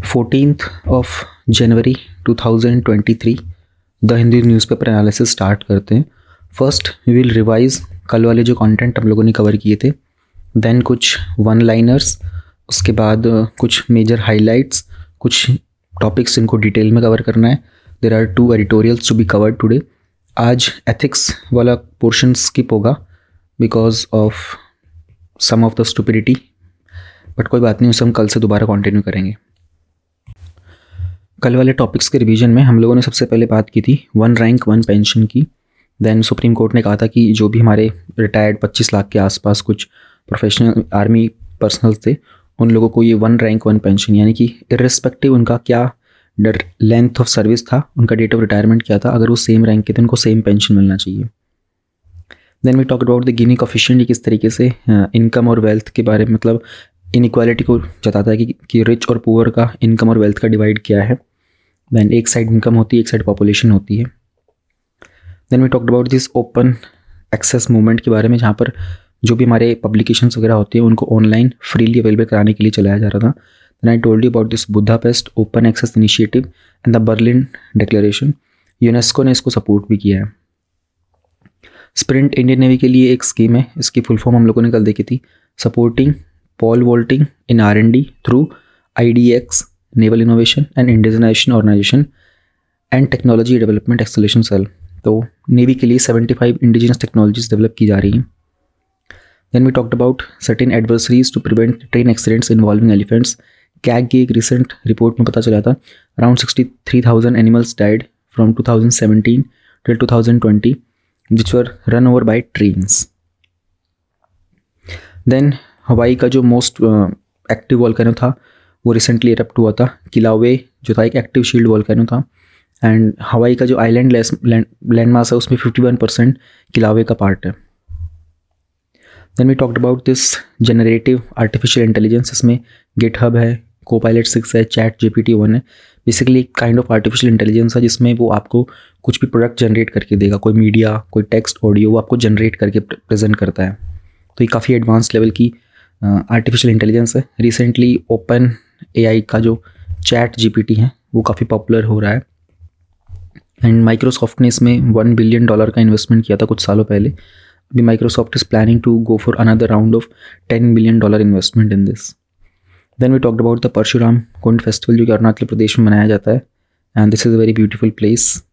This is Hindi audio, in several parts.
14th of January 2023 the Hindu newspaper analysis start करते हैं। फर्स्ट वी विल रिवाइज कल वाले जो कंटेंट हम लोगों ने कवर किए थे, देन कुछ वन लाइनर्स, उसके बाद कुछ मेजर हाइलाइट्स, कुछ टॉपिक्स जिनको डिटेल में कवर करना है। There are 2 editorials to be covered today. आज एथिक्स वाला पोर्शन स्किप होगा because of some of the stupidity, but कोई बात नहीं, उसे हम कल से दोबारा कंटिन्यू करेंगे। कल वाले टॉपिक्स के रिवीजन में हम लोगों ने सबसे पहले बात की थी 1 रैंक 1 पेंशन की। देन सुप्रीम कोर्ट ने कहा था कि जो भी हमारे रिटायर्ड 25 लाख के आसपास कुछ प्रोफेशनल आर्मी पर्सनल थे, उन लोगों को ये 1 रैंक 1 पेंशन, यानी कि इर्रिस्पेक्टिव उनका क्या लेंथ ऑफ सर्विस था, उनका डेट ऑफ रिटायरमेंट क्या था, अगर वो सेम रैंक के थे उनको सेम पेंशन मिलना चाहिए। Then we talk about the Gini coefficient, किस तरीके से इनकम और वेल्थ के बारे में, मतलब इनइक्वालिटी को जताता है कि रिच और पुअर का इनकम और वेल्थ का डिवाइड क्या है। देन एक साइड इनकम होती है, एक साइड पॉपुलेशन होती है। Then we talked about this open access movement के बारे में, जहाँ पर जो भी हमारे पब्लिकेशंस वगैरह होते हैं उनको ऑनलाइन फ्रीली अवेलेबल कराने के लिए चलाया जा रहा था। Then I told you about this Budapest open access initiative and the Berlin declaration. UNESCO ने इसको सपोर्ट भी किया है। स्प्रिंट इंडियन नेवी के लिए एक स्कीम है, इसकी फुल फॉर्म हम लोगों ने कल देखी थी, supporting pole vaulting in R&D through IDX naval innovation and indigenisation organisation and technology development acceleration cell. तो नेवी के लिए 75 इंडिजिनस टेक्नोलॉजीज डेवलप की जा रही हैं। Then we talked about certain adversaries to prevent train accidents involving elephants. CAG की एक रिसेंट रिपोर्ट में पता चला था around 63,000 animals died from 2017 till 2020 which were run over by trains. Then हवाई का जो मोस्ट एक्टिव वोल्केनो था वो रिसेंटली इरप्ट हुआ था। किलावे जो था एक एक्टिव शील्ड वोल्केनो था, एंड हवाई का जो आइलैंड लैंड मास है उसमें 51% किलावे का पार्ट है। Then we talked about this generative artificial intelligence, इसमें गिटहब है, कोपायलट 6 है, चैट GPT 1 है। बेसिकली एक काइंड ऑफ आर्टिफिशियल इंटेलिजेंस है जिसमें वो आपको कुछ भी प्रोडक्ट जनरेट करके देगा, कोई मीडिया, कोई टेक्स्ट, ऑडियो, वो आपको जनरेट करके प्रेजेंट करता है। तो ये काफ़ी एडवांस लेवल की आर्टिफिशियल इंटेलिजेंस है। रिसेंटली ओपन AI का जो चैट GPT है वो काफ़ी पॉपुलर हो रहा है, एंड माइक्रोसॉफ्ट ने इसमें $1 बिलियन का इन्वेस्टमेंट किया था कुछ सालों पहले। अभी Microsoft is planning to go for another round of $10 billion investment in this. Then we talked about the Parshuram Kund festival जो कि अरुणाचल प्रदेश में मनाया जाता है, and this is a very beautiful place.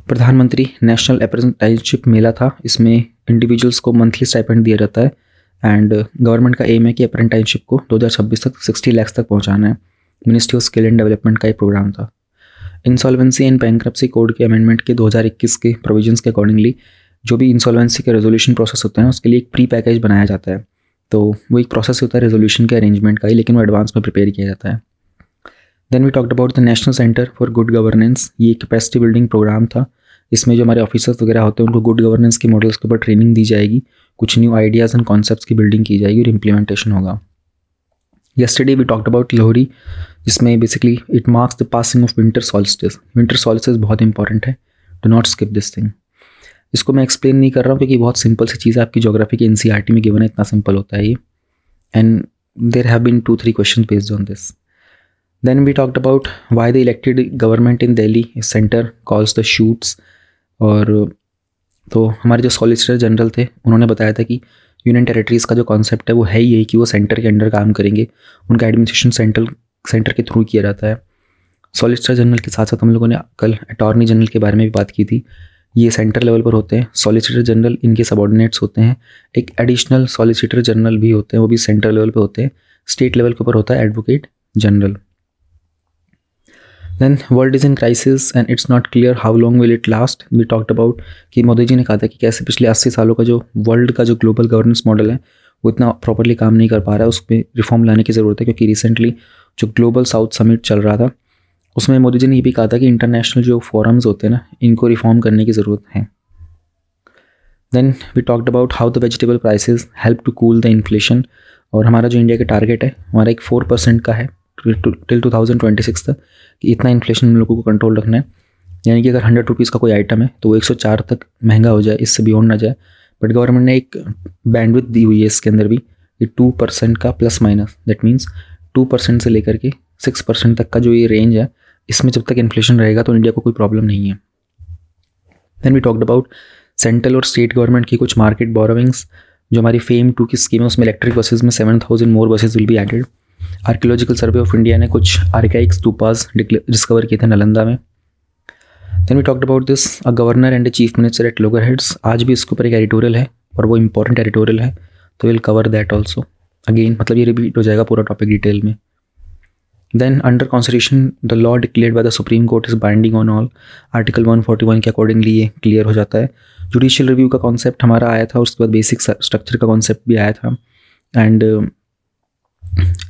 प्रधानमंत्री नेशनल अप्रेंटिसशिप मेला था, इसमें इंडिविजुअल्स को मंथली स्टाइपेंड दिया जाता है, एंड गवर्नमेंट का एम है कि अप्रेंटिसशिप को 2026 तक 60 लाख तक पहुंचाना है। Ministry of skill and development का एक प्रोग्राम था। इंसॉल्वेंसी एंड बैंक्रप्सी कोड के अमेंडमेंट के 2021 के प्रोविजंस के अकॉर्डिंगली जो भी इंसॉल्वेंसी के रेजोल्यूशन प्रोसेस होते हैं उसके लिए एक प्री पैकेज बनाया जाता है। तो वो एक प्रोसेस होता है रेजोल्यूशन के अरेंजमेंट का ही, लेकिन वो एडवांस में प्रिपेयर किया जाता है। Then we talked about the national centre for good governance. ये कैपेसिटी बिल्डिंग प्रोग्राम था, इसमें जो हमारे ऑफिसर्स वगैरह होते हैं उनको गुड गवर्नेंस के मॉडल्स के ऊपर ट्रेनिंग दी जाएगी, कुछ न्यू आइडियाज़ एंड कॉन्सेप्ट्स की बिल्डिंग की जाएगी और इम्प्लीमेंटेशन होगा। Yesterday we talked about Lohri, जिसमें basically it marks the passing of winter solstice. Winter solstice बहुत इंपॉर्टेंट है, do not skip this thing. इसको मैं एक्सप्लेन नहीं कर रहा हूँ क्योंकि बहुत सिंपल सी चीज़ है, आपकी ज्योग्राफी के NCERT में गिवन है, इतना सिंपल होता है ये, and there have been 2-3 question based on this. Then we talked about why the elected government in Delhi centre calls the shoots. और तो हमारे जो सॉलिसिटर जनरल थे उन्होंने बताया था कि यूनियन टेरिटरीज़ का जो कॉन्सेप्ट है वो है ही यही कि वो सेंटर के अंडर काम करेंगे, उनका एडमिनिस्ट्रेशन सेंटर के थ्रू किया जाता है। सॉलिसिटर जनरल के साथ साथ हम लोगों ने कल अटॉर्नी जनरल के बारे में भी बात की थी। ये सेंटर लेवल पर होते हैं, सॉलिसिटर जनरल इनके सबऑर्डिनेट्स होते हैं। एक एडिशनल सॉलिसिटर जनरल भी होते हैं, वो भी सेंटर लेवल पे होते हैं। स्टेट लेवल के ऊपर होता है advocate general. Then world is in crisis and it's not clear how long will it last. We talked about कि मोदी जी ने कहा था कि कैसे पिछले 80 सालों का जो वर्ल्ड का जो ग्लोबल गवर्नेंस मॉडल है वो इतना प्रॉपरली काम नहीं कर पा रहा है, उसमें रिफॉर्म लाने की ज़रूरत है। क्योंकि रिसेंटली जो ग्लोबल साउथ समिट चल रहा था उसमें मोदी जी ने ये भी कहा था कि इंटरनेशनल जो फोरम्स होते हैं ना, इनको रिफॉर्म करने की ज़रूरत है। Then we talked about how the vegetable prices help to cool the inflation. और हमारा जो इंडिया का टारगेट है हमारा एक 4% का है टिल 2026 तक, कि इतना इन्फ्लेशन हम लोगों को कंट्रोल रखना है। यानी कि अगर 100 रुपीज़ का कोई आइटम है तो वो 104 तक महंगा हो जाए, इससे बियॉन्ड ना जाए। बट गवर्नमेंट ने एक बैंडविड्थ दी हुई है इसके अंदर भी, कि 2% का प्लस माइनस, दैट मीन्स 2% से लेकर के 6% तक का जो ये रेंज है, इसमें जब तक इन्फ्लेशन रहेगा तो इंडिया को कोई प्रॉब्लम नहीं है। Then we talked about central और स्टेट गवर्नमेंट की कुछ मार्केट बोरोविंग्स। जो हमारी फेम 2 की स्कीम है उसमें इलेक्ट्रिक बसेज में 7000 more buses will be added. Archaeological survey of India ने कुछ आर्काइक स्तूपास डिस्कवर किए थे नालंदा में। Then we talked about this a governor and a chief minister at loggerheads. आज भी इसके ऊपर एक एडिटोरियल है और वो इंपॉर्टेंट एडिटोरियल है, तो will cover that also again, मतलब ये रिपीट हो जाएगा पूरा टॉपिक डिटेल में। Then under constitution the law declared by the supreme court is binding on all. Article 141 के अकॉर्डिंगली ये क्लियर हो जाता है। जुडिशियल रिव्यू का कॉन्सेप्ट हमारा आया था, उसके बाद बेसिक स्ट्रक्चर का कॉन्सेप्ट भी आया था। एंड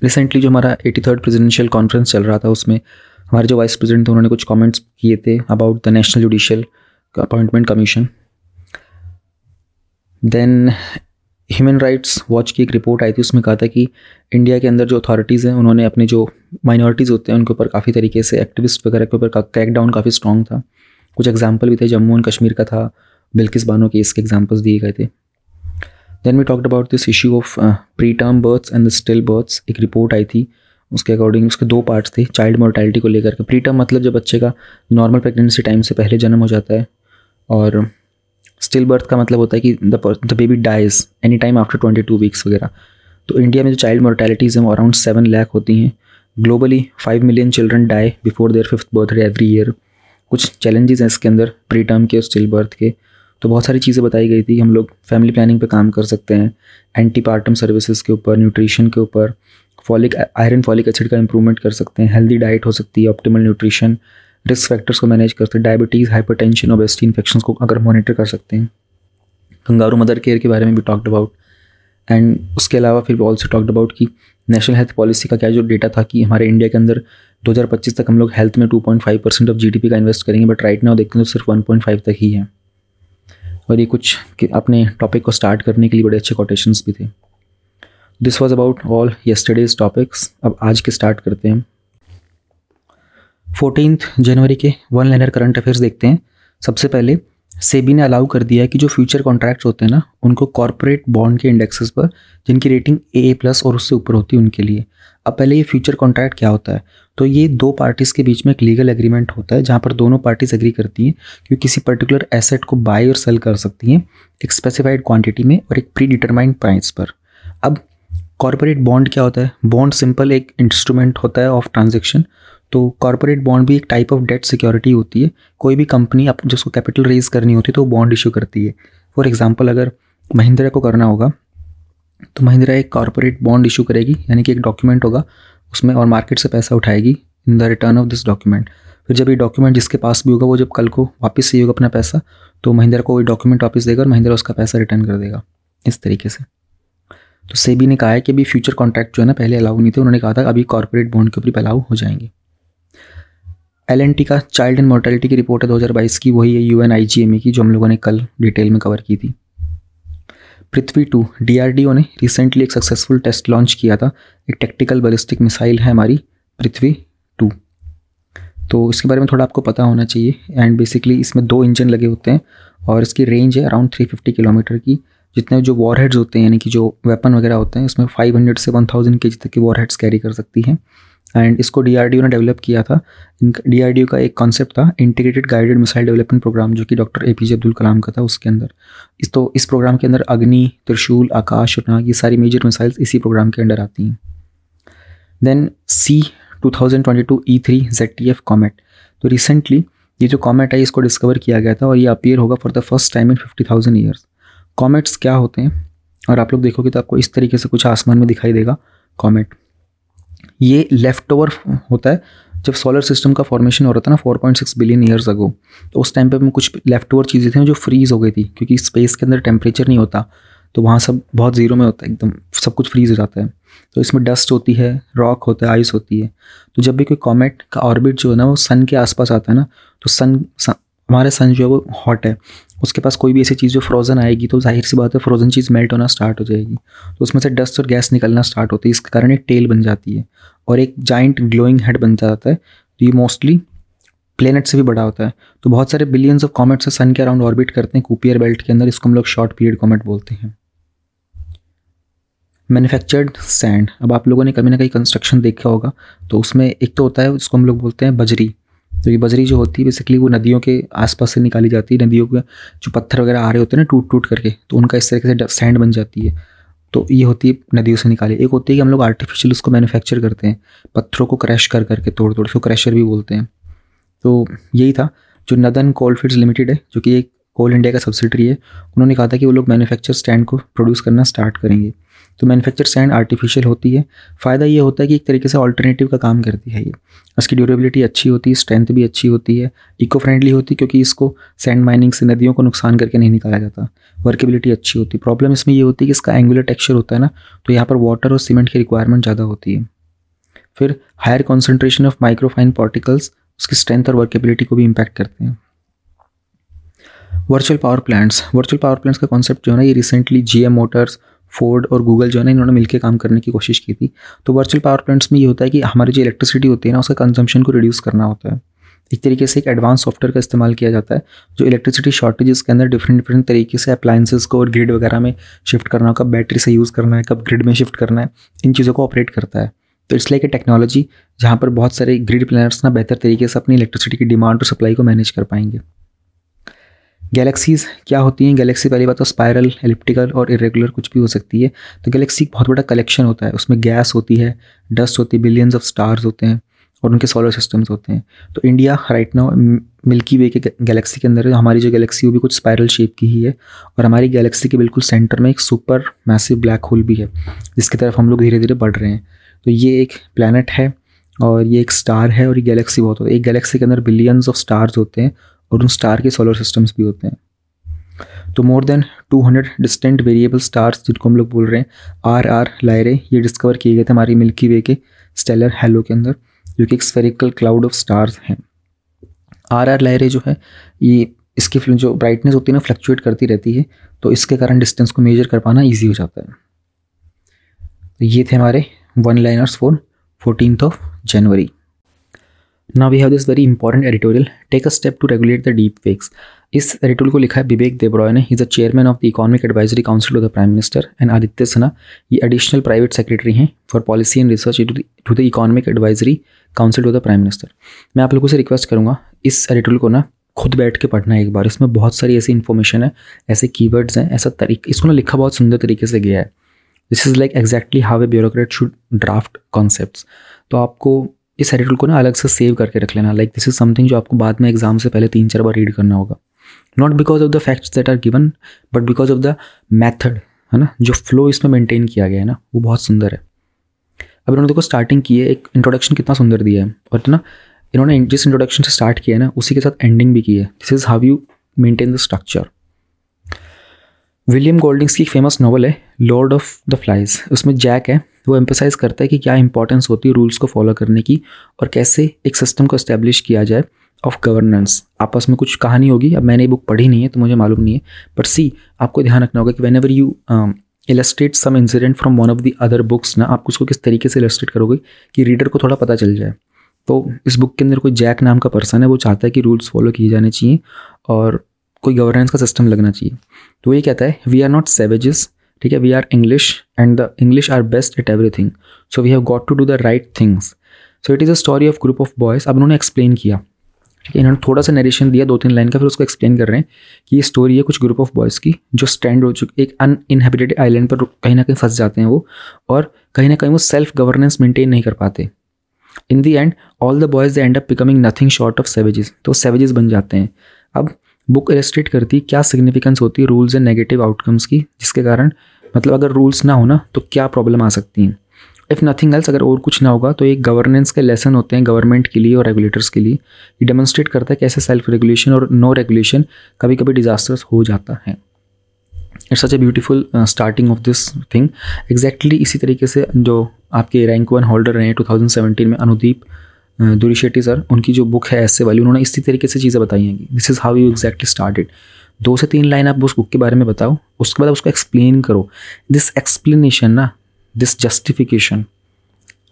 रिसेंटली जो हमारा 83rd प्रेसिडेंशियल कॉन्फ्रेंस चल रहा था उसमें हमारे जो वाइस प्रेसिडेंट थे उन्होंने कुछ कमेंट्स किए थे about the national judicial appointment commission. Then human rights watch की एक रिपोर्ट आई थी, उसमें कहा था कि इंडिया के अंदर जो अथॉरिटीज़ हैं उन्होंने अपने जो माइनॉरिटीज़ होते हैं उनके ऊपर काफ़ी तरीके से एक्टिविस्ट वगैरह के ऊपर क्रैकडाउन काफ़ी स्ट्रॉन्ग था। कुछ एग्जाम्पल भी थे, जम्मू एंड कश्मीर का था, बिल्किस बानो केस के एग्जाम्पल्स दिए गए थे। Then we talked about this issue of pre term births and the still births. एक रिपोर्ट आई थी, उसके अकॉर्डिंग उसके 2 पार्ट्स थे चाइल्ड मोर्टेलिटी को लेकर के। प्री टर्म मतलब जब बच्चे का नॉर्मल प्रेगनेंसी टाइम से पहले जन्म हो जाता है, और स्टिल बर्थ का मतलब होता है कि the baby dies any time after 22 weeks वगैरह। तो इंडिया में जो चाइल्ड मोर्टेलिटीज़ हैं वो अराउंड 7 लाख होती हैं। Globally 5 million children die before their 5th birthday every year. कुछ चैलेंजेस हैं इसके अंदर प्री टर्म के और स्टिल बर्थ के, तो बहुत सारी चीज़ें बताई गई थी। हम लोग फैमिली प्लानिंग पे काम कर सकते हैं, एंटीपार्टम सर्विसेज के ऊपर, न्यूट्रिशन के ऊपर, आयरन फॉलिक एसिड का इंप्रूवमेंट कर सकते हैं, हेल्दी डाइट हो सकती है, ऑप्टिमल न्यूट्रिशन, रिस्क फैक्टर्स को मैनेज कर सकते हैं, डायबिटीज़, हाइपरटेंशन, ओबेसिटी, इन्फेक्शंस को अगर मॉनिटर कर सकते हैं। कंगारू मदर केयर के बारे में भी टॉक्ड अबाउट। एंड उसके अलावा फिर ऑल्सो टॉक्ड अबाउट कि नेशनल हेल्थ पॉलिसी का क्या जो डेटा था कि हमारे इंडिया के अंदर 2025 तक हम लोग हेल्थ में 2.5% ऑफ GDP का इन्वेस्ट करेंगे, बट राइट नाउ देखते हैं तो सिर्फ 1.5 तक ही है। और ये कुछ अपने टॉपिक को स्टार्ट करने के लिए बड़े अच्छे कोटेशंस भी थे। This was about all yesterday's topics. अब आज के स्टार्ट करते हैं। 14 जनवरी के वन लाइनर करंट अफेयर्स देखते हैं। सबसे पहले सेबी ने अलाउ कर दिया है कि जो फ्यूचर कॉन्ट्रैक्ट्स होते हैं ना, उनको कॉर्पोरेट बॉन्ड के इंडेक्सेस पर जिनकी रेटिंग AA+ और उससे ऊपर होती है उनके लिए। अब पहले ये फ्यूचर कॉन्ट्रैक्ट क्या होता है, तो ये 2 पार्टीज़ के बीच में एक लीगल एग्रीमेंट होता है जहाँ पर दोनों पार्टीज एग्री करती हैं कि किसी पर्टिकुलर एसेट को बाय और सेल कर सकती हैं एक स्पेसिफाइड क्वांटिटी में और एक प्री डिटरमाइंड प्राइस पर। अब कॉर्पोरेट बॉन्ड क्या होता है? बॉन्ड सिंपल एक इंस्ट्रूमेंट होता है ऑफ ट्रांजेक्शन। तो कॉर्पोरेट बॉन्ड भी एक टाइप ऑफ डेट सिक्योरिटी होती है। कोई भी कंपनी अब जिसको कैपिटल रेज करनी होती है तो वो बॉन्ड इशू करती है। फॉर एग्जांपल अगर महिंद्रा को करना होगा तो महिंद्रा एक कॉर्पोरेट बॉन्ड इशू करेगी, यानी कि एक डॉक्यूमेंट होगा उसमें, और मार्केट से पैसा उठाएगी in the return of this document. फिर जब ये डॉक्यूमेंट जिसके पास भी होगा वो जब कल को वापस चाहिए होगा अपना पैसा, तो महिंद्रा को वही डॉक्यूमेंट वापस देगा और महिंद्रा उसका पैसा रिटर्न कर देगा, इस तरीके से। तो सेबी ने कहा है कि अभी फ्यूचर कॉन्ट्रैक्ट जो है ना पहले अलाउ नहीं थे, उन्होंने कहा था अभी कॉर्पोरेट बॉन्ड के ऊपर अलाउ हो जाएंगे। L&T का चाइल्ड एंड मोर्टेलिटी की रिपोर्ट है 2022 की, वही है UNIGMA की जो हम लोगों ने कल डिटेल में कवर की थी। पृथ्वी 2 DRDO ने रिसेंटली एक सक्सेसफुल टेस्ट लॉन्च किया था। एक टैक्टिकल बैलिस्टिक मिसाइल है हमारी पृथ्वी 2, तो इसके बारे में थोड़ा आपको पता होना चाहिए। एंड बेसिकली इसमें 2 इंजन लगे होते हैं और इसकी रेंज है अराउंड 350 किलोमीटर की। जितने जो वॉरहेड्स होते हैं यानी कि जो वेपन वगैरह होते हैं इसमें 500 से 1000 kg तक की वॉरहेड्स कैरी कर सकती हैं। एंड इसको DRDO ने डेवलप किया था। DRDO का एक कॉन्सेप्ट था integrated guided missile development programme, जो कि डॉक्टर APJ अब्दुल कलाम का था उसके अंदर। इस प्रोग्राम के अंदर अग्नि, त्रिशूल, आकाश और नाग, ये सारी मेजर मिसाइल्स इसी प्रोग्राम के अंडर आती हैं। Then C2022 E3 ZTF comet. तो रिसेंटली ये जो कॉमेट है इसको डिस्कवर किया गया था और ये अपीयर होगा for the first time in 50,000 years. Comets क्या होते हैं, और आप लोग देखोगे तो आपको इस तरीके से कुछ आसमान में दिखाई देगा कॉमेट। ये लेफ्ट ओवर होता है जब सोलर सिस्टम का फॉर्मेशन हो रहा था ना 4.6 बिलियन ईयर्स अगो, तो उस टाइम पे में कुछ लेफ्ट ओवर चीज़ें थी जो फ्रीज़ हो गई थी, क्योंकि स्पेस के अंदर टेम्परेचर नहीं होता तो वहाँ सब बहुत ज़ीरो में होता है, एकदम सब कुछ फ्रीज़ हो जाता है। तो इसमें डस्ट होती है, रॉक होता है, आइस होती है। तो जब भी कोई कॉमेट का ऑर्बिट जो है ना वो सन के आसपास आता है ना, तो हमारे सन जो है वो हॉट है, उसके पास कोई भी ऐसी चीज़ जो फ्रोज़न आएगी तो जाहिर सी बात है फ्रोज़न चीज़ मेल्ट होना स्टार्ट हो जाएगी, तो उसमें से डस्ट और गैस निकलना स्टार्ट होती है। इसके कारण एक टेल बन जाती है और एक जाइंट ग्लोइंग हेड बन जाता है। तो ये मोस्टली प्लेनेट से भी बड़ा होता है। तो बहुत सारे बिलियंस ऑफ कॉमेट्स सन के अराउंड ऑर्बिट करते हैं कुपियर बेल्ट के अंदर, इसको हम लोग शॉर्ट पीरियड कॉमेट बोलते हैं। मैन्युफैक्चर्ड सैंड, अब आप लोगों ने कभी ना कहीं कंस्ट्रक्शन देखा होगा, तो उसमें एक तो होता है उसको हम लोग बोलते हैं बजरी। तो ये बजरी जो होती है बेसिकली वो नदियों के आसपास से निकाली जाती है, नदियों के जो पत्थर वगैरह आ रहे होते हैं ना टूट टूट करके, तो उनका इस तरीके से सैंड बन जाती है। तो ये होती है नदियों से निकाली। एक होती है कि हम लोग आर्टिफिशियल उसको मैन्युफैक्चर करते हैं, पत्थरों को क्रैश कर करके तोड़ तोड़, उसको क्रैशर भी बोलते हैं। तो यही था जो नदन कोलफील्ड्स लिमिटेड है, जो कि एक कोल इंडिया का सब्सिडरी है, उन्होंने कहा था कि वो लोग मैन्युफैक्चर स्टैंड को प्रोड्यूस करना स्टार्ट करेंगे। तो मैन्युफैक्चर स्टैंड आर्टिफिशियल होती है। फ़ायदा ये होता है कि एक तरीके से ऑल्टरनेटिव का काम करती है ये। इसकी ड्यूरेबिलिटी अच्छी होती है, स्ट्रेंथ भी अच्छी होती है, इको फ्रेंडली होती है क्योंकि इसको सैंड माइनिंग से नदियों को नुकसान करके नहीं निकाला जाता, वर्केबिलिटी अच्छी होती है। प्रॉब्लम इसमें ये होती है कि इसका एंगुलर टेक्सचर होता है ना, तो यहाँ पर वाटर और सीमेंट की रिक्वायरमेंट ज़्यादा होती है। फिर higher concentration of microfine particles उसकी स्ट्रेंथ और वर्केबिलिटी को भी इम्पैक्ट करते हैं। वर्चुअल पावर प्लांट्स का कॉन्सेप्ट जो है ना, ये रिसेंटली जीएम मोटर्स, फोर्ड और गूगल जो है ना, इन्होंने मिलकर काम करने की कोशिश की थी। तो वर्चुअल पावर प्लांट्स में ये होता है कि हमारी जो इलेक्ट्रिसिटी होती है ना, उसका कंजम्पशन को रिड्यूस करना होता है। एक तरीके से एक एडवांस सॉफ्टवेयर का इस्तेमाल किया जाता है जो इलेक्ट्रिसिटी शॉर्टेजेस के अंदर डिफरेंट तरीके से अप्लायंसेस को और ग्रिड वगैरह में शिफ्ट करना हो, कब बैटरी से यूज़ करना है, कब ग्रिड में शिफ्ट करना है, इन चीज़ों को ऑपरेट करता है। तो इट्स लाइक ए टेक्नोलॉजी जहाँ पर बहुत सारे ग्रिड प्लानर्स ना बेहतर तरीके से अपनी इलेक्ट्रिसिटी की डिमांड और सप्लाई को मैनेज कर पाएंगे। गैलेक्सीज़ क्या होती हैं? गैलेक्सी पहली बात तो स्पायरल, एलिप्टिकल और इरेगुलर कुछ भी हो सकती है। तो गैलेक्सी बहुत बड़ा कलेक्शन होता है, उसमें गैस होती है, डस्ट होती है, बिलियंस ऑफ स्टार्स होते हैं और उनके सोलर सिस्टम्स होते हैं। तो इंडिया राइट नाउ मिल्की वे के गैलेक्सी के अंदर है। हमारी जो गैलेक्सी वो भी कुछ स्पायरल शेप की ही है और हमारी गैलेक्सी के बिल्कुल सेंटर में एक सुपर मैसिव ब्लैक होल भी है जिसकी तरफ हम लोग धीरे धीरे बढ़ रहे हैं। तो ये एक प्लैनेट है और ये एक स्टार है और ये गैलेक्सी बहुत होता है। एक गैलेक्सी के अंदर बिलियंस ऑफ स्टार्स होते हैं और उन स्टार के सोलर सिस्टम्स भी होते हैं। तो more than 200 distant variable stars जिनको हम लोग बोल रहे हैं RR लायरे, ये डिस्कवर किए गए थे हमारी मिल्की वे के स्टेलर हैलो के अंदर, जो कि एक स्फेरिकल क्लाउड ऑफ स्टार्स हैं। RR लायरे जो है ये इसकी जो ब्राइटनेस होती है ना फ्लक्चुएट करती रहती है, तो इसके कारण डिस्टेंस को मेजर कर पाना ईजी हो जाता है। तो ये थे हमारे one liners for 14th January। Now we have this very important editorial, take a step to regulate the deep fakes। इस एडिटोरियल को लिखा है विवेक देबरॉय ने। Is the chairman of the economic advisory council to the prime minister. And Aditya Sinha ये एडिशनल प्राइवेट सेक्रेटरी हैं for policy and research to the economic advisory council to the prime minister. मैं आप लोगों से रिक्वेस्ट करूँगा इस एडिटोरियल को ना खुद बैठ के पढ़ना है एक बार। इसमें बहुत सारी ऐसी इन्फॉर्मेशन है, ऐसे कीवर्ड्स हैं, ऐसा तरीका, इसको ना लिखा बहुत सुंदर तरीके से गया है। This is like exactly how a bureaucrat should draft concepts. तो आपको इस एडिटोरियल को ना अलग से सेव करके रख लेना। लाइक दिस इज समथिंग जो आपको बाद में एग्जाम से पहले 3-4 बार रीड करना होगा। Not because of the facts that are given but because of the method, है ना, जो फ्लो इसमें मेंटेन किया गया है ना वो बहुत सुंदर है। अब इन्होंने देखो स्टार्टिंग की है, एक इंट्रोडक्शन कितना सुंदर दिया है और ना इन्होंने जिस इंट्रोडक्शन से स्टार्ट किया है ना उसी के साथ एंडिंग भी की है। This is how you maintain the structure. William Golding's की एक फेमस नॉवल है लॉर्ड ऑफ द फ्लाइज, उसमें जैक है, वो एम्फेसाइज करता है कि क्या इंपॉर्टेंस होती है रूल्स को फॉलो करने की और कैसे एक सिस्टम को एस्टेब्लिश किया जाए ऑफ गवर्नेंस। आपस में कुछ कहानी होगी, अब मैंने ये बुक पढ़ी नहीं है तो मुझे मालूम नहीं है, बट सी आपको ध्यान रखना होगा कि when you illustrate some incident from one of the other books ना, आप उसको किस तरीके से इलस्ट्रेट करोगे कि रीडर को थोड़ा पता चल जाए। तो इस बुक के अंदर कोई जैक नाम का पर्सन है, वो चाहता है कि रूल्स फॉलो किए जाने चाहिए और कोई गवर्नेंस का सिस्टम लगना चाहिए। तो ये कहता है वी आर नॉट सेवेजेस, ठीक है, we are English and the English are best at everything, so we have got to do the right things, so it is a story of group of boys. अब उन्होंने एक्सप्लेन किया, ठीक है, इन्होंने थोड़ा सा नरेशन दिया 2-3 लाइन का, फिर उसको एक्सप्लेन कर रहे हैं कि ये स्टोरी है कुछ ग्रुप ऑफ बॉयज़ की जो स्टैंड हो चुके एक अनइनहेबिटेड आइलैंड पर कहीं ना कहीं फंस जाते हैं वो, और कहीं ना कहीं वो सेल्फ गवर्नेंस मेंटेन नहीं कर पाते। In the end all the boys they end up becoming nothing short of savages, तो सेवेजेस बन जाते हैं। अब बुक इलस्ट्रेट करती है क्या सिग्निफिकेंस होती है रूल्स एंड नेगेटिव आउटकम्स की, जिसके कारण मतलब अगर रूल्स ना हो ना तो क्या प्रॉब्लम आ सकती हैं। इफ़ नथिंग एल्स, अगर और कुछ ना होगा तो एक गवर्नेंस के लेसन होते हैं गवर्नमेंट के लिए और रेगुलेटर्स के लिए। ये डेमोन्स्ट्रेट करता है कैसे सेल्फ रेगुलेशन और नो रेगुलेशन कभी कभी डिजास्टर्स हो जाता है। It's such a beautiful starting of this thing. Exactly इसी तरीके से जो आपके रैंक 1 होल्डर रहे हैं 2017 में अनुदीप दुरीशेट्टी सर, उनकी जो बुक है ऐसे वाली, उन्होंने इसी तरीके से चीज़ें बताई हैं। This is how you exactly started. 2 से 3 लाइन आप उस बुक के बारे में बताओ, उसके बाद उसको एक्सप्लेन करो। दिस एक्सप्लेनेशन ना, this justification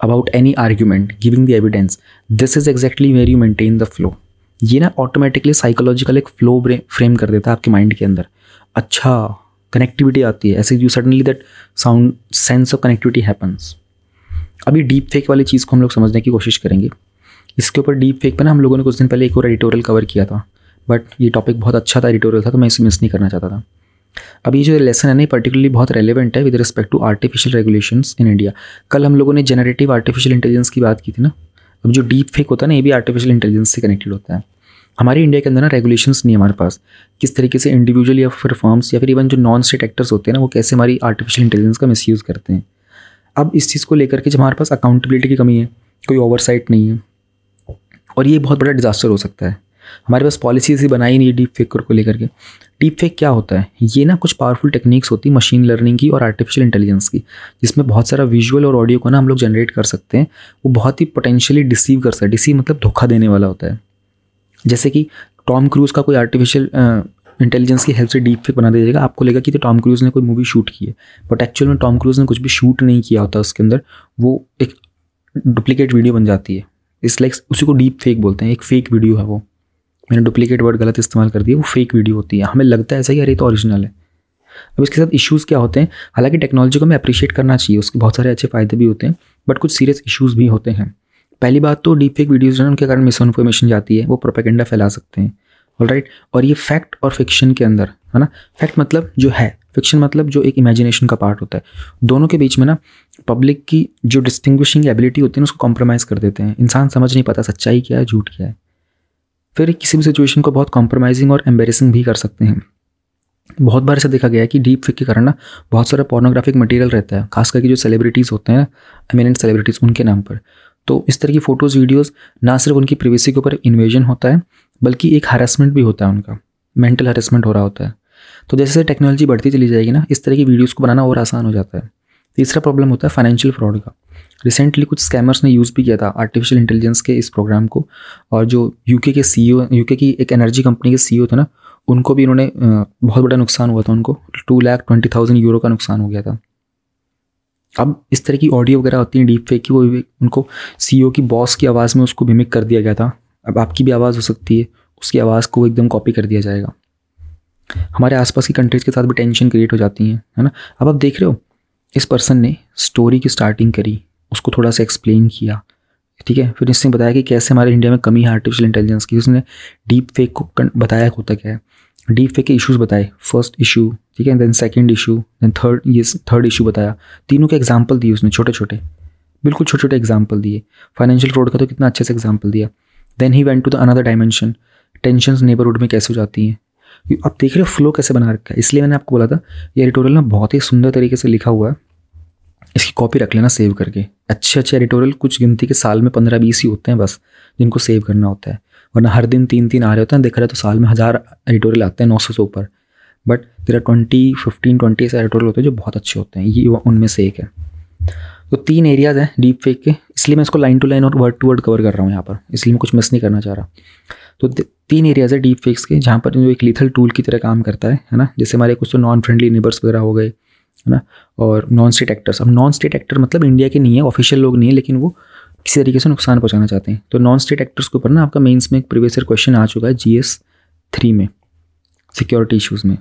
about any argument, giving the evidence, this is exactly where you maintain the flow. ये ना ऑटोमेटिकली साइकोलॉजिकल एक फ्लो फ्रेम कर देता है आपके माइंड के अंदर। अच्छा कनेक्टिविटी आती है, ऐसे you suddenly that sound sense of connectivity happens. अभी डीप फेक वाली चीज़ को हम लोग समझने की कोशिश करेंगे। इसके ऊपर डीप फेक पर ना हम लोगों ने कुछ दिन पहले एक और एडिटोरियल कवर किया था, बट ये टॉपिक बहुत अच्छा था, एडिटोरियल था, तो मैं इसे मिस नहीं करना चाहता था। अब ये जो लेसन है ना पर्टिकुलरली बहुत रेलेवेंट है with respect to artificial regulations in India. कल हम लोगों ने जनरेटिव आर्टिफिशियल इंटेलिजेंस की बात की थी ना, अब जो डीप फेक होता है ना ये भी आर्टिफिशियल इंटेलिजेंस से कनेक्टेड होता है। हमारे इंडिया के अंदर ना रेगुलेशंस नहीं है हमारे पास, किस तरीके से इंडिविजुअल या फिर फर्म्स या फिर इवन जो नॉन स्टेट एक्टर्स होते हैं ना वो कैसे हमारी आर्टिफिशियल इंटेलिजेंस का मिसयूज़ करते हैं। अब इस चीज़ को लेकर के जब हमारे पास अकाउंटेबिलिटी की कमी है, कोई ओवरसाइट नहीं है, और ये बहुत बड़ा डिजास्टर हो सकता है। हमारे पास पॉलिसीज ही बनाई नहीं है डीप फेक को लेकर के। डीप फेक क्या होता है, ये ना कुछ पावरफुल टेक्निक्स होती है मशीन लर्निंग की और आर्टिफिशियल इंटेलिजेंस की, जिसमें बहुत सारा विजुअल और ऑडियो को ना हम लोग जनरेट कर सकते हैं। वो बहुत ही पोटेंशियली डिसीव कर सकता है, डिसीव मतलब धोखा देने वाला होता है। जैसे कि टॉम क्रूज़ का कोई आर्टिफिशियल इंटेलिजेंस की हेल्प से डीप फेक बना दीजिएगा, आपको लगेगा कि तो टॉम क्रूज़ ने कोई मूवी शूट की है, बट एक्चुअल में टॉम क्रूज़ ने कुछ भी शूट नहीं किया होता उसके अंदर, वो एक डुप्लीकेट वीडियो बन जाती है। इस लाइक उसी को डीप फेक बोलते हैं, एक फेक वीडियो है वो, मैंने डुप्लीकेट वर्ड गलत इस्तेमाल कर दिया, वो फेक वीडियो होती है। हमें लगता है ऐसा कि अरे तो ओरिजिनल है। अब इसके साथ इश्यूज़ क्या होते हैं, हालांकि टेक्नोलॉजी को हमें अप्रिशिएट करना चाहिए, उसके बहुत सारे अच्छे फ़ायदे भी होते हैं, बट कुछ सीरियस इश्यूज़ भी होते हैं। पहली बात तो डीप फेक वीडियोज़ उनके कारण मिस इन्फॉर्मेशन जाती है, वो प्रोपेगेंडा फैला सकते हैं, ऑलराइट। और ये फैक्ट और फिक्शन के अंदर है ना, फैक्ट मतलब जो है, फिक्शन मतलब जो एक इमेजिनेशन का पार्ट होता है, दोनों के बीच में ना पब्लिक की जो डिस्टिंग्विशिंग एबिलिटी होती है ना उसको कॉम्प्रोमाइज़ कर देते हैं। इंसान समझ नहीं पाता सच्चाई क्या है झूठ क्या है, फिर किसी भी सिचुएशन को बहुत कॉम्प्रोमाइजिंग और एम्बेरेसिंग भी कर सकते हैं। बहुत बार ऐसा देखा गया है कि डीप फेक के कारण ना बहुत सारा पोर्नोग्राफिक मटेरियल रहता है, खास करके जो सेलिब्रिटीज़ होते हैं, एमिनेंट सेलिब्रिटीज़, उनके नाम पर। तो इस तरह की फ़ोटोज़ वीडियोज़ ना सिर्फ उनकी प्राइवेसी के ऊपर इन्वेजन होता है, बल्कि एक हैरेसमेंट भी होता है, उनका मेंटल हैरेसमेंट हो रहा होता है। तो जैसे टेक्नोलॉजी बढ़ती चली जाएगी ना, इस तरह की वीडियोज़ को बनाना और आसान हो जाता है। तीसरा प्रॉब्लम होता है फाइनेंशियल फ्रॉड का। रिसेंटली कुछ स्कैमर्स ने यूज़ भी किया था आर्टिफिशियल इंटेलिजेंस के इस प्रोग्राम को, और जो यूके के सीईओ, यूके की एक एनर्जी कंपनी के सीईओ थे ना, उनको भी इन्होंने बहुत बड़ा नुकसान हुआ था, उनको 2,20,000 यूरो का नुकसान हो गया था। अब इस तरह की ऑडियो वगैरह होती है डीप फेक की, वो उनको सीईओ की बॉस की आवाज़ में उसको मिमिक कर दिया गया था। अब आपकी भी आवाज़ हो सकती है, उसकी आवाज़ को एकदम कॉपी कर दिया जाएगा। हमारे आसपास की कंट्रीज़ के साथ भी टेंशन क्रिएट हो जाती है ना। अब आप देख रहे हो इस पर्सन ने स्टोरी की स्टार्टिंग करी, उसको थोड़ा सा एक्सप्लेन किया, ठीक है, फिर इसने बताया कि कैसे हमारे इंडिया में कमी है आर्टिफिशियल इंटेलिजेंस की, उसने डीप फेक को बताया होता क्या है, डीप फेक के इश्यूज़ बताए, फर्स्ट इशू, ठीक है, then second issue, then third issue बताया, तीनों के एग्जाम्पल दिए उसने, छोटे छोटे, बिल्कुल छोटे छोटे एग्जाम्पल दिए। फाइनेंशियल फ्रॉड का तो कितना अच्छे से एग्जाम्पल दिया। Then he went to the another dimension, tensions neighbourhood में कैसे हो जाती हैं। आप देख रहे हो फ्लो कैसे बना रखा है, इसलिए मैंने आपको बोला था ये एडिटोरियल ना बहुत ही सुंदर तरीके से लिखा हुआ है, इसकी कॉपी रख लेना सेव करके। अच्छे अच्छे एडिटोरियल कुछ गिनती के साल में 15-20 ही होते हैं बस, जिनको सेव करना होता है, वरना हर दिन 3-3 आ रहे होते हैं। देख रहे तो साल में 1000 एडिटोरियल आते हैं, 900 से ऊपर, बट तेरा 15-20 ऐसे एडिटोरियल होते हैं जो बहुत अच्छे होते हैं, ये उनमें से एक है। तो 3 एरियाज़ हैं डीप फेक के, इसलिए मैं इसको लाइन टू लाइन और वर्ड टू वर्ड कवर कर रहा हूँ यहाँ पर, इसलिए मैं कुछ मिस नहीं करना चाह रहा। तो 3 एरियाज़ है डीप फेक्स के, जहाँ पर जो एक लीथल टूल की तरह काम करता है ना। जैसे हमारे कुछ तो नॉन फ्रेंडली नेबर्स वगैरह हो गए, है ना, और नॉन स्टेट एक्टर्स। अब नॉन स्टेट एक्टर मतलब इंडिया के नहीं है, ऑफिशियल लोग नहीं है, लेकिन वो किसी तरीके से नुकसान पहुँचाना चाहते हैं। तो नॉन स्टेट एक्टर्स के ऊपर ना आपका मेंस में एक प्रीवियस ईयर क्वेश्चन आ चुका है GS 3 में, सिक्योरिटी इशूज़ में।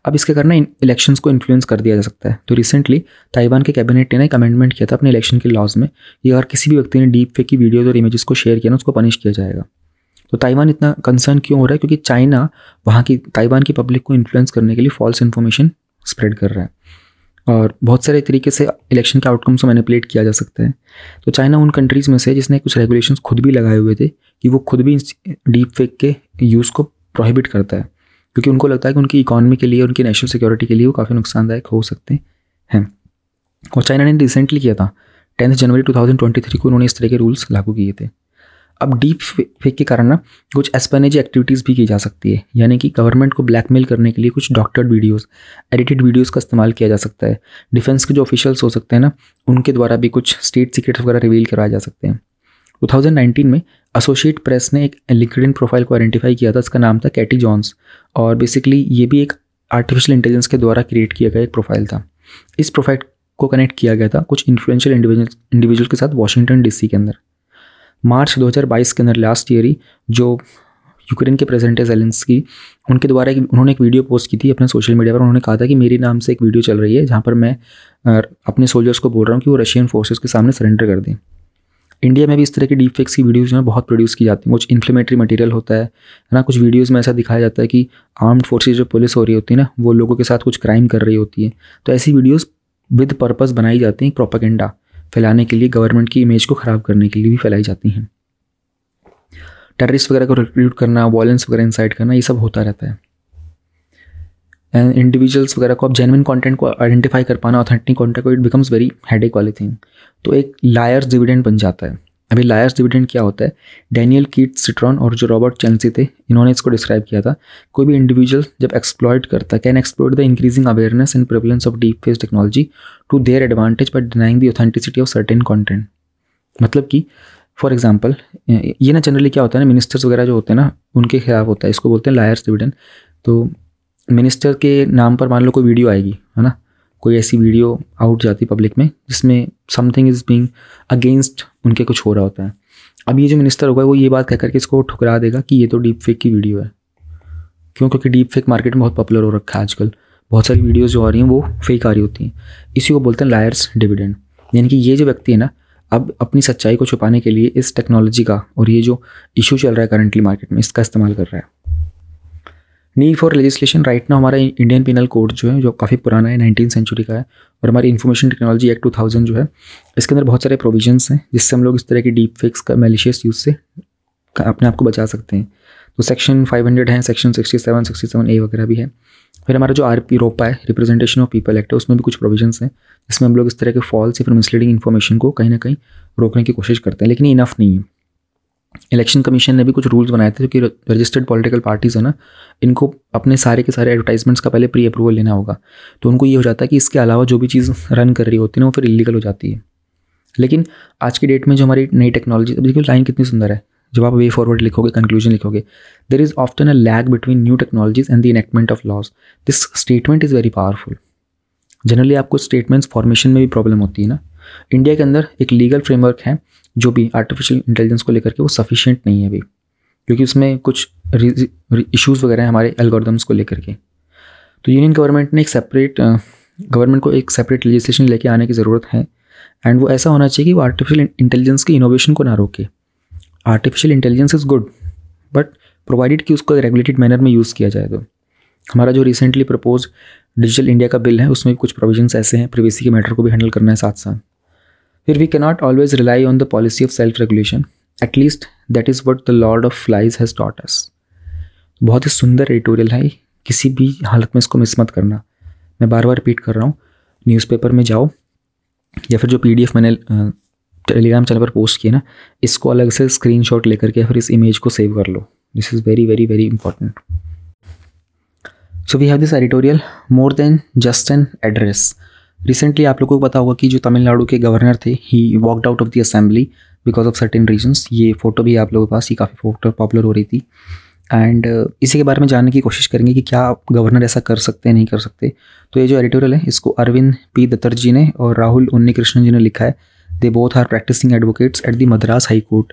अब इसके करना इलेक्शंस को इन्फ्लुएंस कर दिया जा सकता है। तो रिसेंटली ताइवान के कैबिनेट ने एक अमेंडमेंट किया था अपने इलेक्शन के लॉज में, ये अगर किसी भी व्यक्ति ने डीप फेक की वीडियोज और इमेजेस को शेयर किया ना, उसको पनिश किया जाएगा। तो ताइवान इतना कंसर्न क्यों हो रहा है, क्योंकि चाइना वहाँ की ताइवान की पब्लिक को इन्फ्लुएंस करने के लिए फॉल्स इन्फॉर्मेशन स्प्रेड कर रहा है, और बहुत सारे तरीके से इलेक्शन के आउटकम्स को मैनिपुलेट किया जा सकता है। तो चाइना उन कंट्रीज़ में से जिसने कुछ रेगुलेशंस खुद भी लगाए हुए थे कि वो खुद भी डीप फेक के यूज़ को प्रोहिबिट करता है, क्योंकि उनको लगता है कि उनकी इकॉनमी के लिए, उनकी नेशनल सिक्योरिटी के लिए वो काफ़ी नुकसानदायक हो सकते हैं। और चाइना ने रिसेंटली किया था 10 जनवरी 2023 को, उन्होंने इस तरह के रूल्स लागू किए थे। अब डीप फेक के कारण ना कुछ एस्पेनेज एक्टिविटीज़ भी की जा सकती है, यानी कि गवर्नमेंट को ब्लैकमेल करने के लिए कुछ डॉक्टर्ड वीडियोस, एडिटेड वीडियोस का इस्तेमाल किया जा सकता है। डिफेंस के जो ऑफिशियल्स हो सकते हैं ना, उनके द्वारा भी कुछ स्टेट सीक्रेट्स वगैरह रिवील करवाए जा सकते हैं। 2019 में एसोसिएट प्रेस ने एक लिंक्डइन प्रोफाइल को आइडेंटिफाई किया था, इसका नाम था कैटी जॉन्स, और बेसिकली ये भी एक आर्टिफिशियल इंटेलिजेंस के द्वारा क्रिएट किया गया एक प्रोफाइल था। इस प्रोफाइल को कनेक्ट किया गया था कुछ इन्फ्लुएंशियल इंडिविजुअल के साथ वाशिंगटन DC के अंदर। मार्च 2022 के अंदर लास्ट ईयर ही जो यूक्रेन के प्रेसिडेंट ज़ेलेंस्की, उनके द्वारा उन्होंने एक वीडियो पोस्ट की थी अपने सोशल मीडिया पर। उन्होंने कहा था कि मेरे नाम से एक वीडियो चल रही है जहाँ पर मैं अपने सोल्जर्स को बोल रहा हूँ कि वो रशियन फोर्सेस के सामने सरेंडर कर दें। इंडिया में भी इस तरह की डीप फेक्स की वीडियोज़ जो है बहुत प्रोड्यूस की जाती हैं। कुछ इन्फ्लेमेटरी मटेरियल होता है ना, कुछ वीडियोज़ में ऐसा दिखाया जाता है कि आर्म्ड फोर्सेज जो पुलिस हो रही होती है ना, वो लोगों के साथ कुछ क्राइम कर रही होती है। तो ऐसी वीडियोज़ विद पर्पस बनाई जाती हैं, प्रोपेगेंडा फैलाने के लिए, गवर्नमेंट की इमेज को ख़राब करने के लिए भी फैलाई जाती हैं। टेररिस्ट वगैरह को रिक्रूट करना, वायलेंस वगैरह इंसाइट करना, ये सब होता रहता है। एंड इंडिविजुअल्स वगैरह को अब जेन्युइन कंटेंट को आइडेंटिफाई कर पाना, ऑथेंटिक कंटेंट को, इट बिकम्स वेरी हेडेक वाली थिंग। तो एक लायर्स डिविडेंड बन जाता है। अभी लायर्स डिविडेंड क्या होता है? डैनियल कीट सिट्रॉन और जो रॉबर्ट चेल्सी थे, इन्होंने इसको डिस्क्राइब किया था। कोई भी इंडिविजुअल जब एक्सप्लॉइट करता है, can exploit the increasing awareness and prevalence of deep face technology to their advantage by denying the authenticity of certain content. मतलब कि फॉर एग्जाम्पल, ये ना जनरली क्या होता है ना, मिनिस्टर्स वगैरह जो होते हैं ना, उनके खिलाफ होता है। इसको बोलते हैं लायर्स डिविडेंड। तो मिनिस्टर के नाम पर मान लो कोई वीडियो आएगी, है ना, कोई ऐसी वीडियो आउट जाती पब्लिक में जिसमें समथिंग इज़ बीइंग अगेंस्ट उनके कुछ हो रहा होता है। अब ये जो मिनिस्टर होगा वो ये बात कह करके इसको ठुकरा देगा कि ये तो डीप फेक की वीडियो है। क्यों? क्योंकि डीप फेक मार्केट में बहुत पॉपुलर हो रखा है आजकल। बहुत सारी वीडियोज़ जो आ रही हैं वो फेक आ रही होती हैं। इसी को बोलते हैं लायर्स डिविडेंड। यानी कि ये जो व्यक्ति है ना, अब अपनी सच्चाई को छुपाने के लिए इस टेक्नोलॉजी का और ये जो इशू चल रहा है करंटली मार्केट में, इसका इस्तेमाल कर रहा है। Need for legislation. राइट ना हमारा इंडियन पिनल कोड जो है, जो काफ़ी पुराना है, 19th सेंचुरी का है, और हमारी इंफॉर्मेशन टेक्नोलॉजी एक्ट 2000 जो है, इसके अंदर बहुत सारे प्रोविजंस हैं जिससे हम लोग इस तरह की डीप फेक्स का मैलिशियस यूज़ से अपने आप को बचा सकते हैं। तो सेक्शन 500 है, सेक्शन 67, 67A वगैरह भी है। फिर हमारा जो रोपा है, रिप्रेजेंटेशन ऑफ पीपल एक्ट है, उसमें भी कुछ प्रोविजंस हैं जिसमें हम लोग इस तरह के फॉल्स या फिर मिसलीडिंग इन्फॉर्मेशन को कहीं ना कहीं रोकने की कोशिश करते हैं। लेकिन ये इनफ नहीं है। इलेक्शन कमीशन ने भी कुछ रूल्स बनाए थे, जो कि रजिस्टर्ड पॉलिटिकल पार्टीज़ है ना, इनको अपने सारे के सारे एडवर्टाइजमेंट्स का पहले प्री अप्रूवल लेना होगा। तो उनको ये हो जाता है कि इसके अलावा जो भी चीज़ रन कर रही होती है ना, वो फिर इलीगल हो जाती है। लेकिन आज की डेट में जो हमारी नई टेक्नोलॉजी, अब देखिए लाइन कितनी सुंदर है, जब आप वे फॉरवर्ड लिखोगे, कंक्लूजन लिखोगे, there is often a lag between new technologies and the enactment of laws. This statement is very powerful. Generally आपको स्टेटमेंट्स फॉर्मेशन में भी प्रॉब्लम होती है ना। इंडिया के अंदर एक लीगल फ्रेमवर्क है जो भी आर्टिफिशियल इंटेलिजेंस को लेकर के, वो सफिशिएंट नहीं है अभी, क्योंकि उसमें कुछ इश्यूज़ वगैरह हैं हमारे एल्गोरिदम्स को लेकर के। तो यूनियन गवर्नमेंट ने गवर्नमेंट को एक सेपरेट लेजिस्लेशन लेके आने की ज़रूरत है। एंड वो ऐसा होना चाहिए कि वो आर्टिफिशियल इंटेलिजेंस की इनोवेशन को ना रोके। Artificial intelligence is good, but provided कि उसको रेगुलेटेड मैनर में यूज़ किया जाए। तो हमारा जो रिसेंटली प्रपोज डिजिटल इंडिया का बिल है, उसमें भी कुछ प्रोविजंस ऐसे हैं, प्रिवेसी के मैटर को भी हैंडल करना है साथ साथ। फिर we cannot always rely on the policy of self regulation, at least that is what the lord of flies has taught us. बहुत ही सुंदर एडिटोरियल है, किसी भी हालत में इसको मिस मत करना। मैं बार बार रिपीट कर रहा हूँ, न्यूज़पेपर में जाओ या फिर जो PDF मैंने टेलीग्राम चैनल पर पोस्ट किया ना, इसको अलग से स्क्रीनशॉट लेकर के फिर इस इमेज को सेव कर लो। This is very very very important. So we have this editorial, more than just an address. Recently आप लोगों को पता होगा कि जो तमिलनाडु के गवर्नर थे, he walked out of the assembly because of certain reasons. ये फ़ोटो भी आप लोगों के पास, ये काफ़ी फोटो पॉपुलर हो रही थी। एंड इसी के बारे में जानने की कोशिश करेंगे कि क्या गवर्नर ऐसा कर सकते हैं, नहीं कर सकते। तो ये जो एडिटोरियल है, इसको अरविंद P. दत्तरजी ने और राहुल उन्नीकृष्णन जी ने लिखा है। They both are practising advocates at the Madras high court.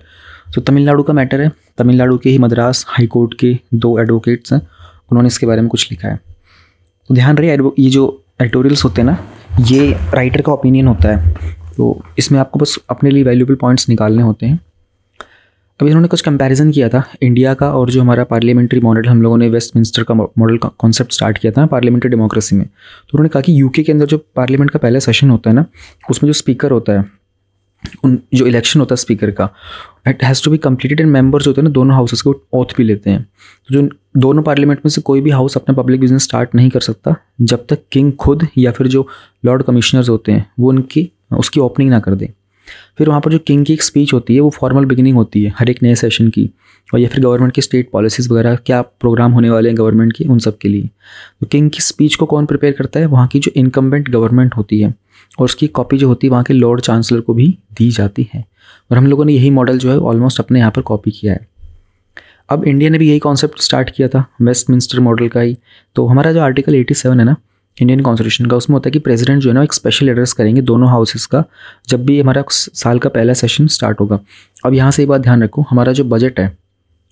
तो तमिलनाडु का मैटर है, तमिलनाडु के ही मद्रास हाई कोर्ट के 2 एडवोकेट्स हैं, उन्होंने इसके बारे में कुछ लिखा है। तो ध्यान रहे, ये जो एडिटोरियल्स होते हैं ना, ये राइटर का ओपिनियन होता है, तो इसमें आपको बस अपने लिए वैल्यूएबल पॉइंट्स निकालने होते हैं। अभी इन्होंने कुछ कंपैरिजन किया था इंडिया का और जो हमारा पार्लियामेंट्री मॉडल, हम लोगों ने वेस्टमिंस्टर का मॉडल का कॉन्सेप्ट स्टार्ट किया था ना पार्लियामेंट्री डेमोक्रेसी में। तो उन्होंने कहा कि यूके के अंदर जो पार्लियामेंट का पहला सेशन होता है ना, उसमें जो स्पीकर होता है, जो इलेक्शन होता है स्पीकर का, it has to be completed and members होते हैं ना दोनों हाउसेस को ओथ भी लेते हैं। तो जो दोनों पार्लियामेंट में से कोई भी हाउस अपना पब्लिक बिजनेस स्टार्ट नहीं कर सकता जब तक किंग खुद या फिर जो लॉर्ड कमिश्नर्स होते हैं वो उसकी ओपनिंग ना कर दें। फिर वहाँ पर जो किंग की एक स्पीच होती है, वो फॉर्मल बिगिनिंग होती है हर एक नए सेशन की, और या फिर गवर्नमेंट की स्टेट पॉलिसीज़ वगैरह क्या प्रोग्राम होने वाले हैं गवर्नमेंट के, उन सब के लिए। तो किंग की स्पीच को कौन प्रिपेयर करता है? वहाँ की जो इनकम्बेंट गवर्नमेंट होती है, और उसकी कॉपी जो होती है वहाँ के लॉर्ड चांसलर को भी दी जाती है। और हम लोगों ने यही मॉडल जो है ऑलमोस्ट अपने यहाँ पर कॉपी किया है। अब इंडिया ने भी यही कॉन्सेप्ट स्टार्ट किया था, वेस्टमिंस्टर मॉडल का ही। तो हमारा जो आर्टिकल 87 है ना इंडियन कॉन्स्टिट्यूशन का, उसमें होता है कि प्रेसिडेंट जो है ना एक स्पेशल एड्रेस करेंगे दोनों हाउसेस का जब भी हमारा साल का पहला सेशन स्टार्ट होगा। अब यहाँ से ये बात ध्यान रखो, हमारा जो बजट है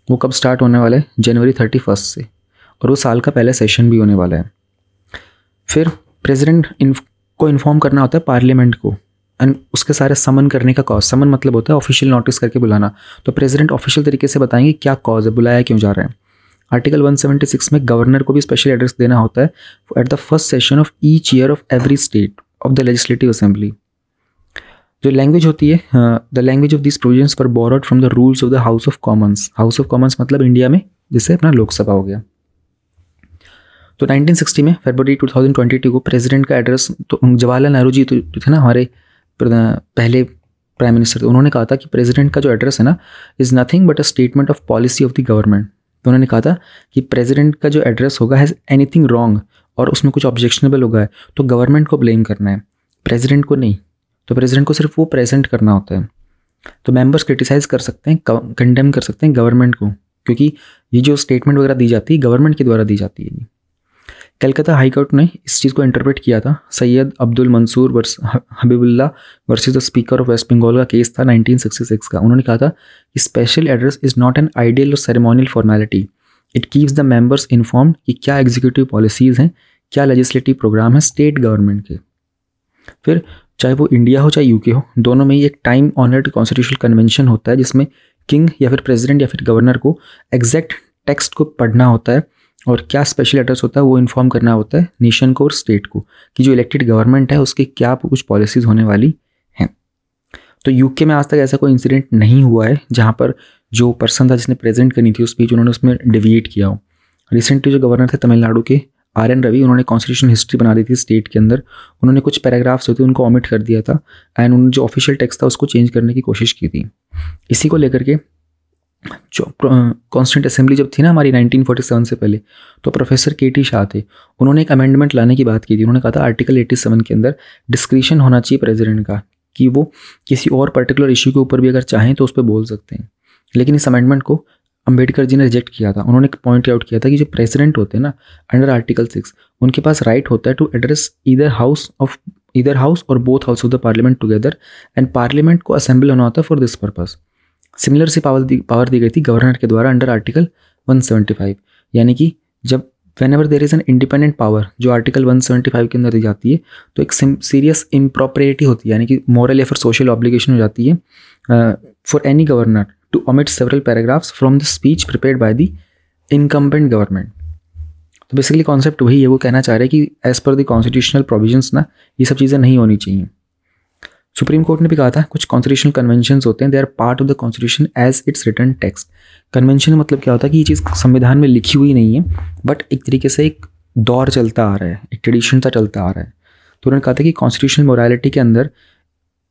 वो कब स्टार्ट होने वाला है? जनवरी 31 से, और वो साल का पहला सेशन भी होने वाला है। फिर प्रेसिडेंट को इन्फॉर्म करना होता है पार्लियामेंट को, एंड उसके सारे समन करने का कॉज, समन मतलब होता है ऑफिशियल नोटिस करके बुलाना, तो प्रेसिडेंट ऑफिशियल तरीके से बताएंगे क्या कॉज है, बुलाया क्यों जा रहा है। आर्टिकल 176 में गवर्नर को भी स्पेशल एड्रेस देना होता है at the first session of each year of every state of the legislative assembly. जो लैंग्वेज होती है, the language of this provisions were borrowed from the rules of the house of Commons. House of Commons मतलब इंडिया में जिससे अपना लोकसभा हो गया। तो 1960 में फरवरी 2022 को प्रेसिडेंट का एड्रेस, तो जवाहरलाल नेहरू जी तो थे ना हमारे पहले प्राइम मिनिस्टर, तो उन्होंने कहा था कि प्रेसिडेंट का जो एड्रेस है ना is nothing but a statement of policy of the government. तो उन्होंने कहा था कि प्रेसिडेंट का जो एड्रेस होगा हैज़ एनीथिंग रॉन्ग और उसमें कुछ ऑब्जेक्शनेबल होगा तो गवर्नमेंट को ब्लेम करना है, प्रेसिडेंट को नहीं। तो प्रेसिडेंट को सिर्फ वो प्रेजेंट करना होता है। तो मेंबर्स क्रिटिसाइज़ कर सकते हैं, कंडेम कर सकते हैं गवर्नमेंट को, क्योंकि ये जो स्टेटमेंट वगैरह दी जाती है गवर्नमेंट के द्वारा दी जाती है। कलकत्ता हाई कोर्ट ने इस चीज़ को इंटरप्रेट किया था। Syed Abdul Mansur Habibullah versus the speaker of West Bengal का केस था 1966 का। उन्होंने कहा था कि special address is not an ideal और ceremonial formality, it keeps the members informed कि क्या एग्जीक्यूटिव पॉलिसीज़ हैं, क्या लेजिस्लेटिव प्रोग्राम है स्टेट गवर्नमेंट के। फिर चाहे वो इंडिया हो चाहे यूके हो, दोनों में ही एक टाइम ऑनर्ड कॉन्स्टिट्यूशनल कन्वेंशन होता है जिसमें किंग या फिर प्रेसिडेंट या फिर गवर्नर को एग्जैक्ट टेक्स्ट को पढ़ना होता है और क्या स्पेशल एड्रेस होता है वो इन्फॉर्म करना होता है नेशन को और स्टेट को कि जो इलेक्टेड गवर्नमेंट है उसकी क्या कुछ पॉलिसीज़ होने वाली हैं। तो यूके में आज तक ऐसा कोई इंसिडेंट नहीं हुआ है जहाँ पर जो पर्सन था जिसने प्रेजेंट करनी थी स्पीच उन्होंने उसमें डिविएट किया हो। रिसेंटली जो गवर्नर थे तमिलनाडु के RN रवि, उन्होंने कॉन्स्टिट्यूशन हिस्ट्री बना दी थी स्टेट के अंदर। उन्होंने कुछ पैराग्राफ्स होते उनको ऑमिट कर दिया था एंड उन्होंने जो ऑफिशियल टेक्स्ट था उसको चेंज करने की कोशिश की थी। इसी को लेकर के जो कॉन्स्टिट्यूंट असेंबली जब थी ना हमारी 1947 से पहले, तो प्रोफेसर KT शाह थे, उन्होंने एक अमेंडमेंट लाने की बात की थी। उन्होंने कहा था आर्टिकल 87 के अंदर डिस्क्रिशन होना चाहिए प्रेसिडेंट का कि वो किसी और पर्टिकुलर इशू के ऊपर भी अगर चाहें तो उस पर बोल सकते हैं। लेकिन इस अमेंडमेंट को अंबेडकर जी ने रिजेक्ट किया था। उन्होंने पॉइंट आउट किया था कि जो प्रेसिडेंट होते हैं ना अंडर आर्टिकल 6 उनके पास राइट होता है टू एड्रेस ईदर हाउस और both house of the parliament together and parliament को असेंबल होना होता है फॉर दिस पर्पस। सिमिलर सी पावर दी गई थी गवर्नर के द्वारा अंडर आर्टिकल 175, यानी कि जब whenever there is an independent power जो आर्टिकल 175 के अंदर दी जाती है तो एक सीरियस इम्प्रॉपरिटी होती है, यानी कि मॉरल या फिर सोशल ऑब्लिगेशन हो जाती है for any governor to omit several paragraphs from the speech prepared by the incumbent government। तो बेसिकली कॉन्सेप्ट वही है, वो कहना चाह रहे हैं कि as per the constitutional provisions ना ये सब चीज़ें नहीं होनी चाहिए। सुप्रीम कोर्ट ने भी कहा था कुछ कॉन्स्टिट्यूशनल कन्वेंशंस होते हैं, they are part of the constitution as its written text. Convention मतलब क्या होता है कि ये चीज़ संविधान में लिखी हुई नहीं है बट एक तरीके से एक दौर चलता आ रहा है, एक ट्रेडिशन सा चलता आ रहा है। तो उन्होंने कहा था कि कॉन्स्टिट्यूशनल मोरालिटी के अंदर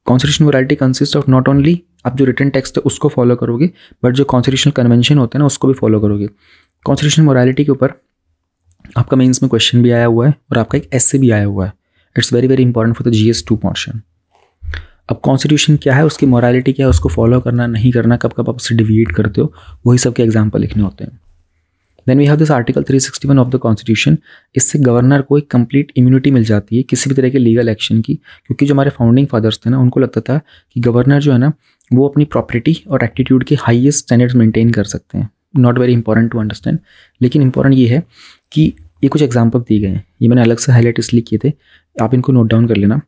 constitutional morality consist of not only आप जो रिटन टेक्स्ट है उसको फॉलो करोगे बट जो कॉन्स्टिट्यूशनल कन्वेंशन होते हैं ना उसको भी फॉलो करोगे। कॉन्स्टिट्यूशनल मोरालिटी के ऊपर आपका मेंस में क्वेश्चन भी आया हुआ है और आपका एक essay भी आया हुआ है। It's very very important for the GS2 portion. अब कॉन्स्टिट्यूशन क्या है, उसकी मोरालिटी क्या है, उसको फॉलो करना नहीं करना, कब कब आप उससे डिविएट करते हो, वही सब के एग्जाम्पल लिखने होते हैं। Then we have this article 361 of the constitution. इससे गवर्नर को एक कंप्लीट इम्यूनिटी मिल जाती है किसी भी तरह के लीगल एक्शन की, क्योंकि जो हमारे फाउंडिंग फादर्स थे ना उनको लगता था कि गवर्नर जो है ना वो अपनी प्रॉपर्टी और एटीट्यूड के हाईएस्ट स्टैंडर्ड्स मेंटेन कर सकते हैं। Not very important to understand, लेकिन इंपॉर्टेंट ये है कि ये कुछ एग्जाम्पल दिए गए हैं, ये मैंने अलग से हाईलाइट इसलिए किए थे, आप इनको नोट डाउन कर लेना।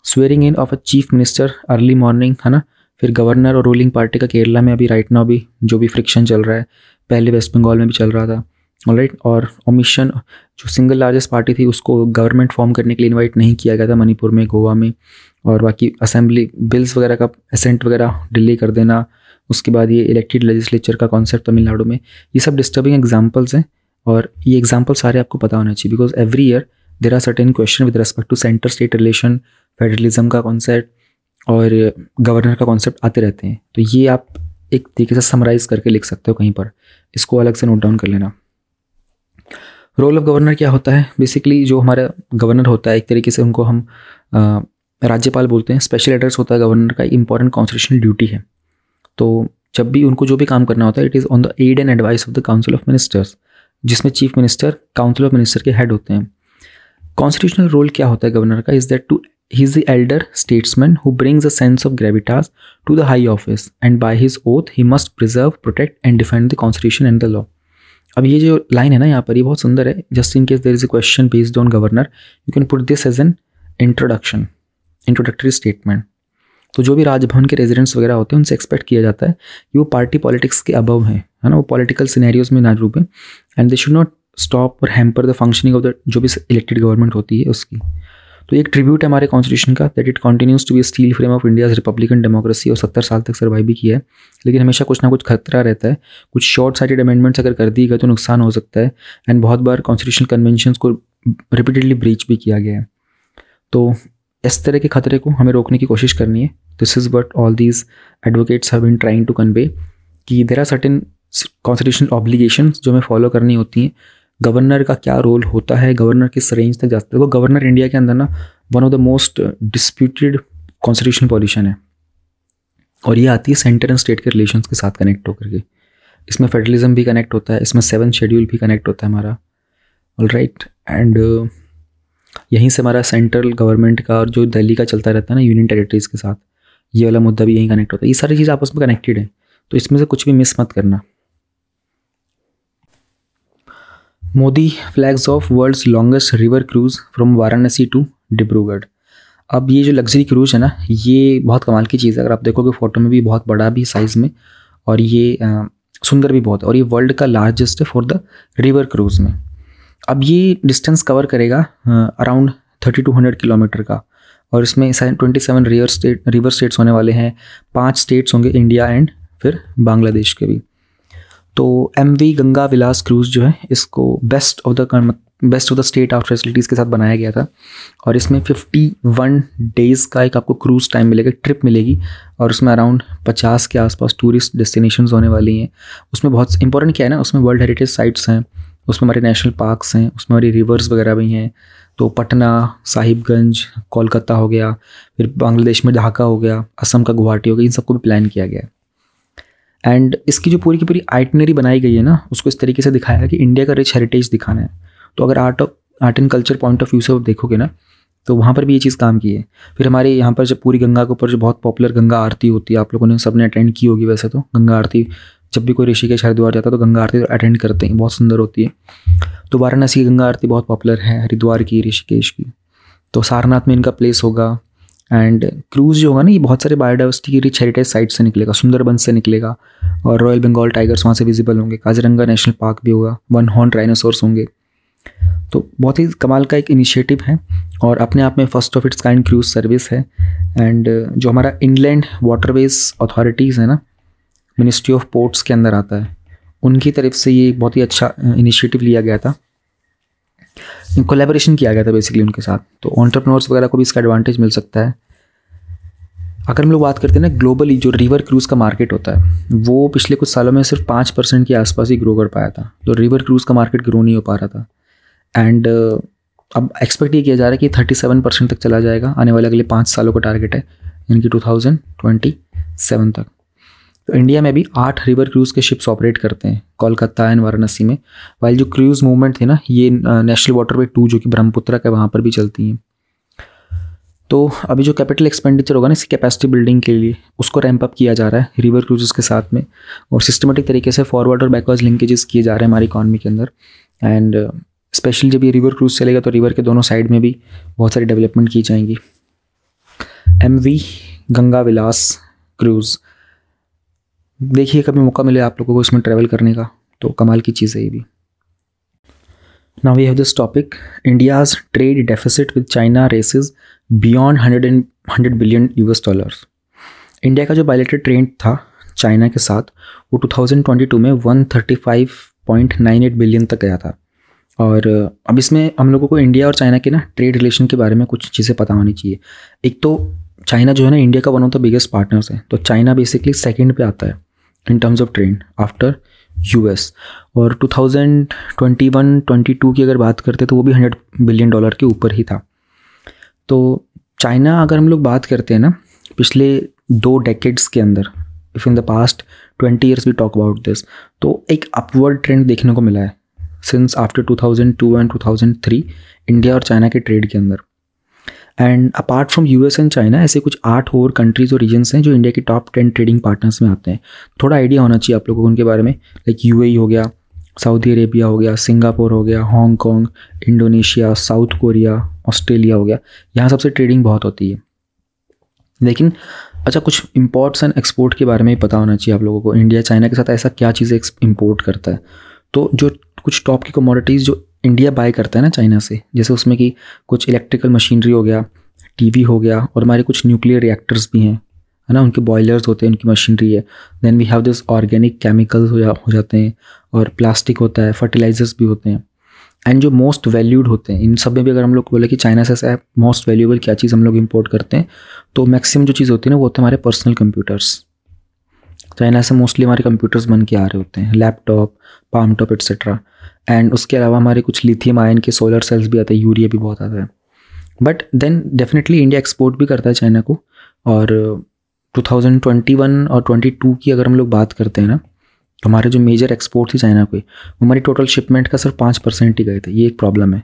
Swearing in of a chief minister early morning, है ना। फिर गवर्नर और रूलिंग पार्टी का केरला में अभी राइट नाउ भी जो भी फ्रिक्शन चल रहा है, पहले वेस्ट बंगाल में भी चल रहा था, ऑलराइट। और ओमिशन जो सिंगल लार्जेस्ट पार्टी थी उसको गवर्नमेंट फॉर्म करने के लिए इनवाइट नहीं किया गया था मणिपुर में, गोवा में। और बाकी असेंबली बिल्स वगैरह का असेंट वगैरह डिले कर देना, उसके बाद ये इलेक्टेड लेजिस्लेचर का कॉन्सेप्ट तमिलनाडु में, ये सब डिस्टर्बिंग एग्जाम्पल्स हैं। और ये एग्जाम्पल सारे आपको पता होना चाहिए because every year there are certain question with respect to centre state relation, federalism का कॉन्सेप्ट और गवर्नर का कॉन्सेप्ट आते रहते हैं। तो ये आप एक तरीके से समराइज करके लिख सकते हो कहीं पर, इसको अलग से नोट डाउन कर लेना। रोल ऑफ गवर्नर क्या होता है, बेसिकली जो हमारा गवर्नर होता है एक तरीके से उनको हम राज्यपाल बोलते हैं। स्पेशल एड्रेस होता है गवर्नर का, इंपॉर्टेंट कॉन्स्टिट्यूशनल ड्यूटी है। तो जब भी उनको जो भी काम करना होता है it is on the aid and advice of the council of ministers, जिसमें chief minister council of minister के हेड होते हैं। कॉन्स्टिट्यूशनल रोल क्या होता है गवर्नर का, is that to he is the elder statesman who brings a sense of gravitas to the high office, and by his oath he must preserve, protect and defend the constitution and the law. अब ये जो लाइन है ना यहाँ पर, ये बहुत सुंदर है. Just in case there is a question based on governor, you can put this as an introductory statement. तो जो भी राजभवन के रेजिडेंट्स वगैरह होते हैं उनसे एक्सपेक्ट किया जाता है कि वो पार्टी पॉलिटिक्स के अबव हैं, है ना, वो पॉलिटिकल सिनेरियोज में ना डूबें, and they should not stop और hamper the functioning of the जो भी इलेक्टेड गवर्नमेंट होती है उसकी. तो एक ट्रिब्यूट है हमारे कॉन्स्टिट्यूशन का, that it continues to be steel frame of India's republican democracy. और 70 साल तक सर्वाइव भी किया है, लेकिन हमेशा कुछ ना कुछ खतरा रहता है. कुछ शॉर्ट साइटेड अमेंडमेंट्स अगर कर दी गए तो नुकसान हो सकता है, एंड बहुत बार कॉन्स्टिट्यूशनल कन्वेंशंस को रिपीटेडली ब्रीच भी किया गया है. तो इस तरह के खतरे को हमें रोकने की कोशिश करनी है. This is what all these advocates have been trying to convey, कि there are certain constitutional obligations जो हमें फॉलो करनी होती हैं. गवर्नर का क्या रोल होता है, गवर्नर किस रेंज तक जाता है. वो गवर्नर इंडिया के अंदर ना one of the most disputed constitutional position है, और ये आती है सेंटर एंड स्टेट के रिलेशंस के साथ कनेक्ट होकर के. इसमें फेडरलिज्म भी कनेक्ट होता है, इसमें 7th शेड्यूल भी कनेक्ट होता है हमारा. ऑलराइट, एंड यहीं से हमारा सेंट्रल गवर्नमेंट का और जो दिल्ली का चलता रहता है ना यूनियन टेरिटरीज के साथ, ये वाला मुद्दा भी यहीं कनेक्ट होता है. ये सारी चीज़ आपस में कनेक्टेड है, तो इसमें से कुछ भी मिस मत करना. Modi flags of world's longest river cruise from Varanasi to Dibrugarh. अब ये जो लग्जरी क्रूज है ना, ये बहुत कमाल की चीज़ है. अगर आप देखोगे फोटो में भी बहुत बड़ा भी साइज़ में, और ये सुंदर भी बहुत है, और ये वर्ल्ड का लार्जेस्ट है फॉर द रिवर क्रूज में. अब ये डिस्टेंस कवर करेगा अराउंड 3200 किलोमीटर का, और इसमें 27 रिवर स्टेट्स होने वाले हैं. 5 स्टेट्स होंगे इंडिया एंड फिर बांग्लादेश के भी. तो MV गंगा विलास क्रूज़ जो है, इसको best of the state art facilities के साथ बनाया गया था, और इसमें 51 डेज़ का एक आपको क्रूज़ टाइम मिलेगा, ट्रिप मिलेगी, और उसमें अराउंड 50 के आसपास टूरिस्ट डेस्टिनेशंस होने वाली हैं. उसमें बहुत इंपॉर्टेंट क्या है ना, उसमें वर्ल्ड हेरिटेज साइट्स हैं, उसमें हमारे नेशनल पार्क्स हैं, उसमें हमारी रिवर्स वगैरह भी हैं. तो पटना, साहिबगंज, कोलकाता हो गया, फिर बांग्लादेश में ढाका हो गया, असम का गुवाहाटी हो गया, इन सबको भी प्लान किया गया है. एंड इसकी जो पूरी की पूरी आइटनरी बनाई गई है ना, उसको इस तरीके से दिखाया है कि इंडिया का रिच हेरिटेज दिखाना है. तो अगर art and culture point of view से देखोगे ना, तो वहाँ पर भी ये चीज़ काम की है. फिर हमारे यहाँ पर जब पूरी गंगा के ऊपर जो बहुत पॉपुलर गंगा आरती होती है, आप लोगों ने सबने अटेंड की होगी वैसे तो. गंगा आरती जब भी कोई ऋषिकेश हरिद्वार जाता है तो गंगा आरती अटेंड करते हैं, बहुत सुंदर होती है. तो वाराणसी की गंगा आरती बहुत पॉपुलर है, हरिद्वार की, ऋषिकेश की. तो सारनाथ में इनका प्लेस होगा. एंड क्रूज़ जो होगा ना, ये बहुत सारे बायोडाइवर्सिटी की रिच हेरिटेज साइट से निकलेगा, सुंदरबन से निकलेगा, और रॉयल बंगाल टाइगर्स वहाँ से विजिबल होंगे, काजीरंगा नेशनल पार्क भी होगा, 1 हॉर्न राइनोसोर्स होंगे. तो बहुत ही कमाल का एक इनिशिएटिव है, और अपने आप में first of its kind cruise service है. एंड जो हमारा इनलैंड वाटरवेज अथॉरिटीज़ है ना, मिनिस्ट्री ऑफ पोर्ट्स के अंदर आता है, उनकी तरफ से ये बहुत ही अच्छा इनिशिएटिव लिया गया था, कोलैबोरेशन किया गया था बेसिकली उनके साथ. तो एंटरप्रेन्योर्स वगैरह को भी इसका एडवांटेज मिल सकता है. अगर हम लोग बात करते हैं ना, ग्लोबली जो रिवर क्रूज़ का मार्केट होता है, वो पिछले कुछ सालों में सिर्फ 5% के आसपास ही ग्रो कर पाया था. तो रिवर क्रूज़ का मार्केट ग्रो नहीं हो पा रहा था. एंड अब एक्सपेक्ट ये किया जा रहा है कि 37% तक चला जाएगा आने वाले अगले 5 सालों का टारगेट है, यानी कि 2027 तक. तो इंडिया में भी 8 रिवर क्रूज़ के शिप्स ऑपरेट करते हैं, कोलकाता एंड वाराणसी में. वाइल जो क्रूज़ मूवमेंट थी ना, ये नेशनल वाटरवे 2 जो कि ब्रह्मपुत्र का, वहाँ पर भी चलती हैं. तो अभी जो कैपिटल एक्सपेंडिचर होगा ना इसकी कैपेसिटी बिल्डिंग के लिए, उसको रैंप अप किया जा रहा है रिवर क्रूजेस के साथ में, और सिस्टमेटिक तरीके से फॉरवर्ड और बैकवर्ड लिंकेजेस किए जा रहे हैं हमारी इकॉनमी के अंदर. एंड स्पेशली जब ये रिवर क्रूज चलेगा तो रिवर के दोनों साइड में भी बहुत सारी डेवलपमेंट की जाएंगी. MV गंगा विलास क्रूज़, देखिए कभी मौका मिले आप लोगों को इसमें ट्रैवल करने का, तो कमाल की चीज़ है ये भी. Now we have this topic, India's trade deficit with China races beyond 100 billion $. India का जो बायलैटरल ट्रेड था चाइना के साथ, वो 2022 में 135.98 बिलियन तक गया था. और अब इसमें हम लोगों को इंडिया और चाइना के ना ट्रेड रिलेशन के बारे में कुछ चीज़ें पता होनी चाहिए. एक तो चाइना जो है ना इंडिया का one of the biggest partners है, तो चाइना बेसिकली सेकंड पे आता है in terms of trade after US. और 2021-22 की अगर बात करते तो वो भी $100 बिलियन के ऊपर ही था. तो चाइना अगर हम लोग बात करते हैं ना पिछले 2 डेकेड्स के अंदर, if in the past 20 years we talk about this, तो एक अपवर्ड ट्रेंड देखने को मिला है सिंस आफ्टर 2002 एंड 2003 इंडिया और चाइना के ट्रेड के अंदर. And apart from US and China ऐसे कुछ 8 और कंट्रीज़ और रीजन्स हैं जो इंडिया के टॉप 10 ट्रेडिंग पार्टनर्स में आते हैं। थोड़ा आइडिया होना चाहिए आप लोगों को उनके बारे में, लाइक यूएई हो गया, सऊदी अरेबिया हो गया, सिंगापुर हो गया, Hong Kong, Indonesia, south Korea, Australia हो गया। यहाँ सबसे ट्रेडिंग बहुत होती है। लेकिन अच्छा, कुछ इम्पोर्ट्स एंड एक्सपोर्ट के बारे में पता होना चाहिए आप लोगों को। इंडिया चाइना के साथ ऐसा क्या चीज़ें इम्पोर्ट करता है। तो जो कुछ टॉप की कमोडिटीज़ जो इंडिया बाय करता है ना चाइना से, जैसे उसमें कि कुछ इलेक्ट्रिकल मशीनरी हो गया, टीवी हो गया, और हमारे कुछ न्यूक्लियर रिएक्टर्स भी हैं, है ना, उनके बॉयलर्स होते हैं, उनकी मशीनरी है। Then we have this organic chemicals हो जाते हैं, और प्लास्टिक होता है, फर्टिलाइजर्स भी होते हैं। एंड जो मोस्ट वैल्यूड होते हैं इन सब में भी अगर हम लोग बोले कि चाइना से ऐसा मोस्ट वैल्यूएबल क्या चीज़ हम लोग इंपोर्ट करते हैं, तो मैक्सिमम जो चीज़ होती है ना वो होते हैं हमारे पर्सनल कंप्यूटर्स। चाइना से मोस्टली हमारे कंप्यूटर्स बन के आ रहे होते हैं, laptop, palm top etcetera. And उसके अलावा हमारे कुछ लिथियम आयन के सोलर सेल्स भी आते हैं, यूरिया भी बहुत आता है। But then definitely India export भी करता है चाइना को। और 2021 और 22 की अगर हम लोग बात करते हैं ना, तो हमारे जो मेजर एक्सपोर्ट थी चाइना को, हमारी टोटल शिपमेंट का सिर्फ 5% ही गए थे। ये एक प्रॉब्लम है।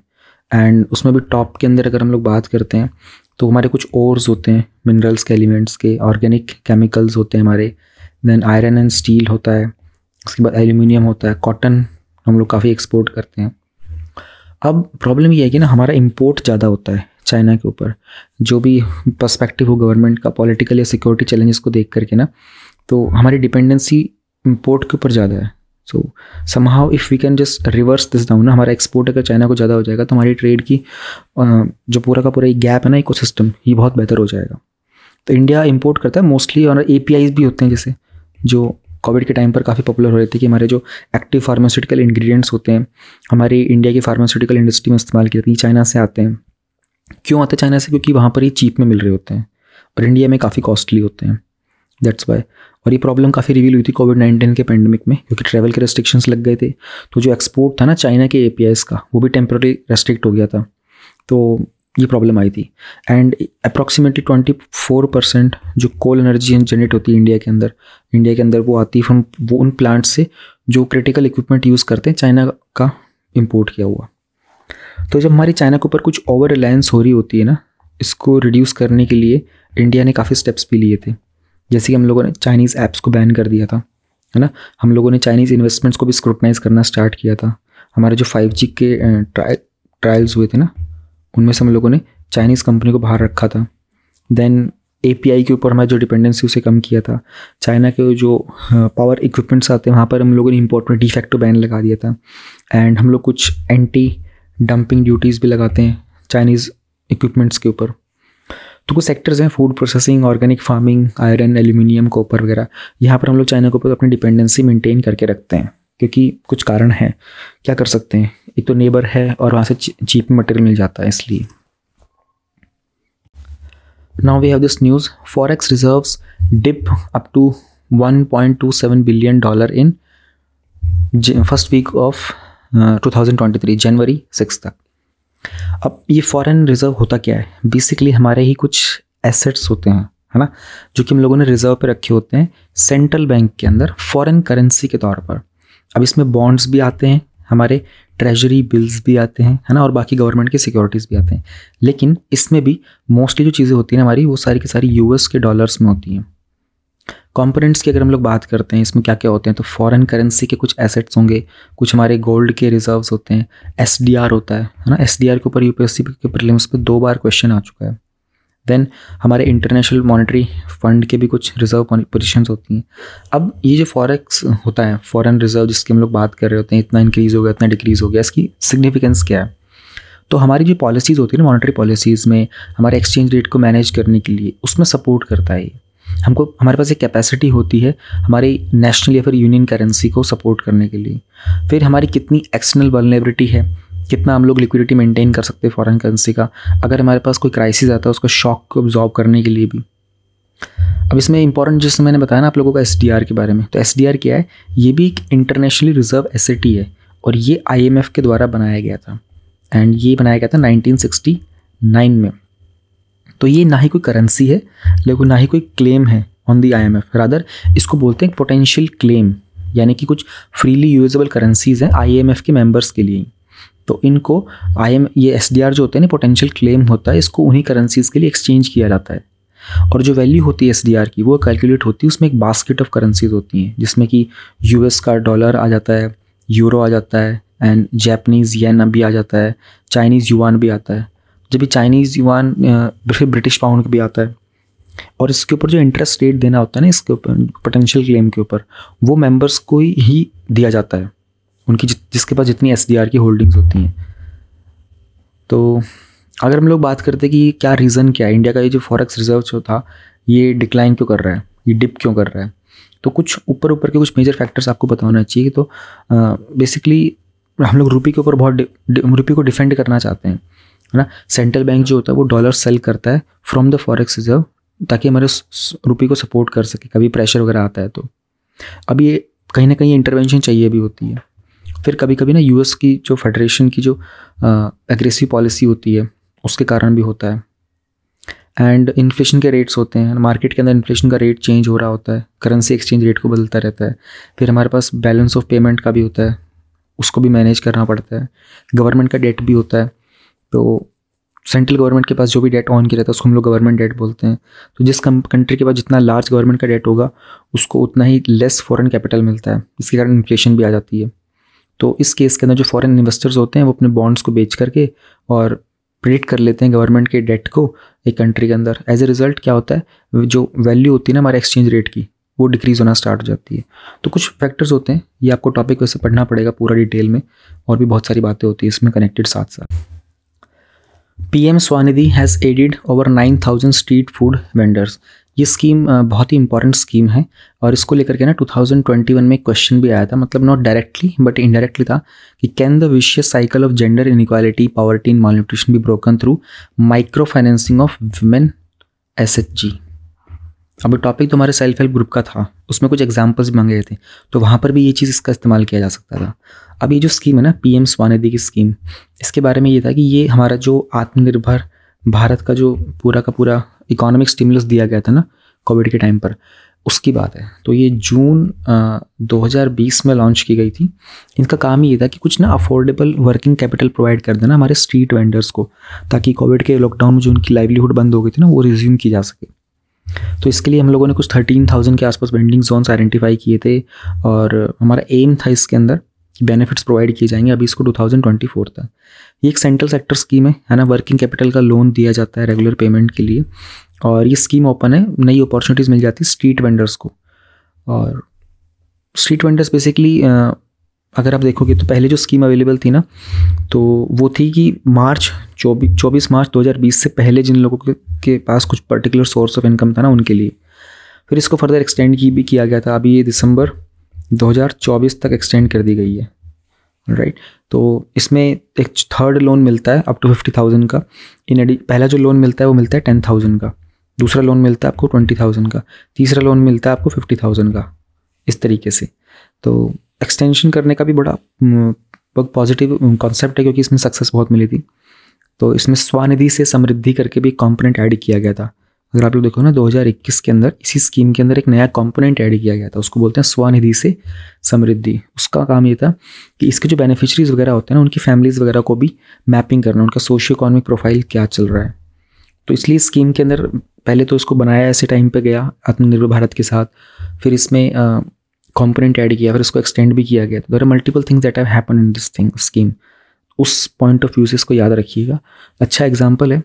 एंड उसमें भी टॉप के अंदर अगर हम लोग बात करते हैं तो हमारे कुछ ओर्स होते हैं, मिनरल्स के, एलिमेंट्स के, ऑर्गेनिक केमिकल्स होते हैं हमारे, देन आयरन एंड स्टील होता है, उसके बाद एल्यूमिनियम होता है, कॉटन हम लोग काफ़ी एक्सपोर्ट करते हैं। अब प्रॉब्लम ये है कि ना हमारा इंपोर्ट ज़्यादा होता है चाइना के ऊपर। जो भी पर्सपेक्टिव हो गवर्नमेंट का, पॉलिटिकल या सिक्योरिटी चैलेंजेस को देख करके ना, तो हमारी डिपेंडेंसी इंपोर्ट के ऊपर ज़्यादा है। So somehow if we can just reverse this down ना, हमारा एक्सपोर्ट अगर चाइना को ज़्यादा हो जाएगा तो हमारी ट्रेड की जो पूरा का पूरा एक गैप है ना, इकोसिस्टम, ये बहुत बेहतर हो जाएगा। तो इंडिया इंपोर्ट करता है मोस्टली, और APIs भी होते हैं जैसे जो कोविड के टाइम पर काफ़ी पॉपुलर हो रहे थे कि हमारे जो एक्टिव फार्मास्यूटिकल इंग्रेडिएंट्स होते हैं हमारी इंडिया की फार्मास्यूटिकल इंडस्ट्री में इस्तेमाल किए जाते हैं, चाइना से आते हैं। क्यों आते हैं चाइना से? क्योंकि वहाँ पर ही चीप में मिल रहे होते हैं और इंडिया में काफ़ी कॉस्टली होते हैं, दैट्स वाई। और ये प्रॉब्लम काफ़ी रिवील हुई थी कोविड-19 के पेंडेमिक में, क्योंकि ट्रैवल के रेस्ट्रिक्शंस लग गए थे। तो जो एक्सपोर्ट था ना चाइना के APIs का, वो भी टेम्पररी रेस्ट्रिक्ट हो गया था। तो ये प्रॉब्लम आई थी। एंड अप्रॉक्सीमेटली 24% जो कोल एनर्जी जनरेट होती है इंडिया के अंदर वो आती है फ्रॉम वो उन प्लांट से जो क्रिटिकल इक्विपमेंट यूज़ करते हैं चाइना का इंपोर्ट किया हुआ। तो जब हमारी चाइना के ऊपर कुछ ओवर रिलायंस हो रही होती है ना, इसको रिड्यूस करने के लिए इंडिया ने काफ़ी स्टेप्स भी लिए थे। जैसे कि हम लोगों ने चाइनीज़ ऐप्स को बैन कर दिया था, है ना। हम लोगों ने चाइनीज़ इन्वेस्टमेंट्स को भी स्क्रूटनाइज करना स्टार्ट किया था। हमारे जो 5G के ट्रायल्स हुए थे ना, उनमें से हम लोगों ने चाइनीज़ कंपनी को बाहर रखा था। देन API के ऊपर हमारी जो डिपेंडेंसी उसे कम किया था। चाइना के जो पावर इक्विपमेंट्स आते हैं वहाँ पर हम लोगों ने इंपोर्ट में डिफेक्टो बैन लगा दिया था। एंड हम लोग कुछ एंटी डंपिंग ड्यूटीज़ भी लगाते हैं चाइनीज़ इक्विपमेंट्स के ऊपर। तो कुछ सेक्टर्स हैं, food processing, organic farming, iron, aluminium, copper वगैरह, यहाँ पर हम लोग चाइना के ऊपर अपनी डिपेंडेंसी मेंटेन करके रखते हैं, क्योंकि कुछ कारण हैं। क्या कर सकते हैं, एक तो नेबर है और वहाँ से चीप मटेरियल मिल जाता है, इसलिए। Now we have this news. Forex reserves dip up to $1.27 billion in first week of 2023, जनवरी 6 तक। अब ये फॉरेन रिजर्व होता क्या है? बेसिकली हमारे ही कुछ एसेट्स होते हैं, है ना, जो कि हम लोगों ने रिजर्व पे रखे होते हैं सेंट्रल बैंक के अंदर फॉरेन करेंसी के तौर पर। अब इसमें बॉन्ड्स भी आते हैं, हमारे ट्रेजरी बिल्स भी आते हैं, है ना, और बाकी गवर्नमेंट की सिक्योरिटीज़ भी आते हैं। लेकिन इसमें भी मोस्टली जो चीज़ें होती हैं हमारी, वो सारी की सारी US के डॉलर्स में होती हैं। कंपोनेंट्स की अगर हम लोग बात करते हैं, इसमें क्या क्या होते हैं, तो फॉरेन करेंसी के कुछ एसेट्स होंगे, कुछ हमारे गोल्ड के रिजर्व्स होते हैं, SDR होता है ना। SDR के ऊपर UPSC के प्रीलिम्स पे 2 बार क्वेश्चन आ चुका है। देन हमारे इंटरनेशनल मॉनेटरी फंड के भी कुछ रिजर्व पोजीशंस होती हैं। अब ये जो फॉरेक्स होता है, फॉरेन रिजर्व जिसकी हम लोग बात कर रहे होते हैं, इतना इंक्रीज़ हो गया, इतना डिक्रीज़ हो गया, इसकी सिग्निफिकेंस क्या है? तो हमारी जो पॉलिसीज़ होती है ना, मॉनेटरी पॉलिसीज़ में हमारे एक्सचेंज रेट को मैनेज करने के लिए उसमें सपोर्ट करता है। हमको, हमारे पास एक कैपेसिटी होती है हमारी नेशनल या फिर यूनियन करेंसी को सपोर्ट करने के लिए। फिर हमारी कितनी एक्सटर्नल वल्नरेबिलिटी है, कितना हम लोग लिक्विडिटी मेंटेन कर सकते हैं फॉरेन करेंसी का, अगर हमारे पास कोई क्राइसिस आता है उसको शॉक को अब्जॉर्ब करने के लिए भी। अब इसमें इंपॉर्टेंट जिसमें मैंने बताया ना आप लोगों को SDR के बारे में, तो SDR क्या है? ये भी एक इंटरनेशनली रिजर्व एसेट ही है और ये IMF के द्वारा बनाया गया था। एंड ये बनाया गया था 1969 में। तो ये ना ही कोई करेंसी है, लेकिन ना ही कोई क्लेम है ऑन द IMF, रादर इसको बोलते हैं पोटेंशियल क्लेम, यानी कि कुछ फ्रीली यूजेबल करेंसीज हैं IMF के मेंबर्स के लिए। तो इनको ये SDR जो होते हैं ना, पोटेंशियल क्लेम होता है, इसको उन्हीं करेंसीज़ के लिए एक्सचेंज किया जाता है। और जो वैल्यू होती है SDR की वो कैलकुलेट होती है, उसमें एक बास्केट ऑफ करेंसीज होती हैं जिसमें कि US का डॉलर आ जाता है, यूरो आ जाता है, एंड जापानीज़ येन भी आ जाता है, चाइनीज़ युआन भी आता है। जब भी चाइनीज़ युआन फिर ब्रिटिश पाउंड भी आता है। और इसके ऊपर जो इंटरेस्ट रेट देना होता है ना, इसके ऊपर पोटेंशियल क्लेम के ऊपर, वो मेंबर्स को ही दिया जाता है, उनकी जिसके पास जितनी SDR की होल्डिंग्स होती हैं। तो अगर हम लोग बात करते हैं कि क्या रीज़न क्या है, इंडिया का ये जो फॉरेक्स रिजर्व जो था ये डिक्लाइन क्यों कर रहा है, ये डिप क्यों कर रहा है, तो कुछ ऊपर के कुछ मेजर फैक्टर्स आपको बताना चाहिए। तो बेसिकली हम लोग रुपये के ऊपर बहुत रुपये को डिफेंड करना चाहते हैं, है ना। सेंट्रल बैंक जो होता है वो डॉलर सेल करता है फ्रॉम द फॉरेक्स रिजर्व ताकि हमारे रुपये को सपोर्ट कर सके कभी प्रेशर वगैरह आता है तो। अब ये कहीं ना कहीं इंटरवेंशन चाहिए भी होती है। फिर कभी कभी ना US की जो फेडरेशन की जो एग्रेसिव पॉलिसी होती है उसके कारण भी होता है। एंड इन्फ्लेशन के रेट्स होते हैं, मार्केट के अंदर इन्फ्लेशन का रेट चेंज हो रहा होता है, करेंसी एक्सचेंज रेट को बदलता रहता है। फिर हमारे पास बैलेंस ऑफ पेमेंट का भी होता है, उसको भी मैनेज करना पड़ता है। गवर्नमेंट का डेट भी होता है, तो सेंट्रल गवर्नमेंट के पास जो भी डेट ऑन किया रहता है उसको हम लोग गवर्नमेंट डेट बोलते हैं। तो जिस कंट्री के पास जितना लार्ज गवर्नमेंट का डेट होगा उसको उतना ही लेस फॉरेन कैपिटल मिलता है, इसके कारण इन्फ्लेशन भी आ जाती है। तो इस केस के अंदर जो फॉरेन इन्वेस्टर्स होते हैं वो अपने बॉन्ड्स को बेच करके और प्रेडिक्ट कर लेते हैं गवर्नमेंट के डेट को एक कंट्री के अंदर। एज ए रिजल्ट क्या होता है, जो वैल्यू होती है ना हमारे एक्सचेंज रेट की वो डिक्रीज़ होना स्टार्ट हो जाती है। तो कुछ फैक्टर्स होते हैं, ये आपको टॉपिक वैसे पढ़ना पड़ेगा पूरा डिटेल में, और भी बहुत सारी बातें होती है इसमें कनेक्टेड साथ साथ। PM Svanidhi has added over 9,000 street food vendors. ये स्कीम बहुत ही इंपॉर्टेंट स्कीम है और इसको लेकर के ना 2021 में एक क्वेश्चन भी आया था, मतलब नॉट डायरेक्टली बट इनडायरेक्टली था कि can the vicious cycle of gender inequality, poverty and malnutrition be broken through micro financing of women SHG। अब टॉपिक तो हमारे सेल्फ हेल्प ग्रुप का था, उसमें कुछ एग्जाम्पल्स मांगे गए थे, तो वहाँ पर भी ये चीज़ इसका इस्तेमाल किया जा सकता था। अब ये जो स्कीम है ना PM स्वानिधि की स्कीम, इसके बारे में ये था कि ये हमारा जो आत्मनिर्भर भारत का जो पूरा का पूरा इकोनॉमिक स्टिमुलस दिया गया था ना कोविड के टाइम पर, उसकी बात है। तो ये जून 2020 में लॉन्च की गई थी। इनका काम ये था कि कुछ ना अफोर्डेबल वर्किंग कैपिटल प्रोवाइड कर देना हमारे स्ट्रीट वेंडर्स को, ताकि कोविड के लॉकडाउन में जो उनकी लाइवलीहुड बंद हो गई थी ना वो रिज्यूम की जा सके। तो इसके लिए हम लोगों ने कुछ 13,000 के आसपास वेंडिंग जोन्स आइडेंटिफाई किए थे और हमारा एम था इसके अंदर बेनिफिट्स प्रोवाइड किए जाएंगे अभी इसको 2024 तक। ये एक सेंट्रल सेक्टर स्कीम है ना। वर्किंग कैपिटल का लोन दिया जाता है रेगुलर पेमेंट के लिए, और ये स्कीम ओपन है, नई अपॉर्चुनिटीज़ मिल जाती है स्ट्रीट वेंडर्स को। और स्ट्रीट वेंडर्स बेसिकली अगर आप देखोगे तो पहले जो स्कीम अवेलेबल थी ना, तो वो थी कि 24 मार्च 2020 से पहले जिन लोगों के पास कुछ पर्टिकुलर सोर्स ऑफ इनकम था ना उनके लिए। फिर इसको फर्दर एक्सटेंड भी किया गया था, अभी ये दिसंबर 2024 तक एक्सटेंड कर दी गई है, राइट। तो इसमें एक थर्ड लोन मिलता है अप टू 50,000 का। पहला जो लोन मिलता है वो मिलता है 10,000 का, दूसरा लोन मिलता है आपको 20,000 का, तीसरा लोन मिलता है आपको 50,000 का, इस तरीके से। तो एक्सटेंशन करने का भी बड़ा बहुत पॉजिटिव कॉन्सेप्ट है, क्योंकि इसमें सक्सेस बहुत मिली थी। तो इसमें स्वानिधि से समृद्धि करके भी एक कॉम्पोनेंट ऐड किया गया था। अगर आप लोग देखो ना 2021 के अंदर इसी स्कीम के अंदर एक नया कॉम्पोनेंट ऐड किया गया था, उसको बोलते हैं स्वानिधि से समृद्धि। उसका काम ये था कि इसके जो बेनिफिशरीज वगैरह होते हैं ना उनकी फैमिलीज़ वगैरह को भी मैपिंग करना, उनका सोशियो इकोनॉमिक प्रोफाइल क्या चल रहा है। तो इसलिए स्कीम के अंदर पहले तो इसको बनाया ऐसे टाइम पे गया आत्मनिर्भर भारत के साथ, फिर इसमें कॉम्पोनेंट ऐड किया, फिर इसको एक्सटेंड भी किया गया। There are multiple things that have happen in this thing scheme. उस पॉइंट ऑफ व्यू से इसको याद रखिएगा। अच्छा एग्जाम्पल है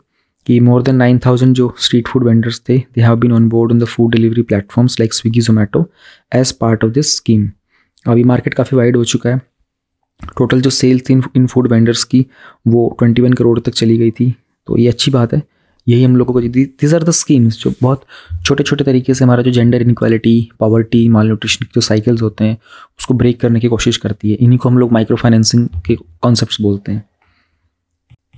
कि मोर देन 9,000 जो स्ट्रीट फूड वेंडर्स थे, they have been on board on the food delivery platforms like Swiggy Zomato as part of this scheme. अभी मार्केट काफ़ी वाइड हो चुका है। टोटल जो सेल्स थी इन फूड वेंडर्स की वो 21 करोड़ तक चली गई थी। तो ये अच्छी बात है, यही हम लोगों को दीज आर द स्कीम्स जो बहुत छोटे छोटे तरीके से हमारा जो जेंडर इनइक्वालिटी, पॉवर्टी, मालन्यूट्रिशन जो साइकिल्स होते हैं उसको ब्रेक करने की कोशिश करती है। इन्हीं को हम लोग माइक्रो फाइनेंसिंग के कॉन्सेप्ट्स बोलते हैं।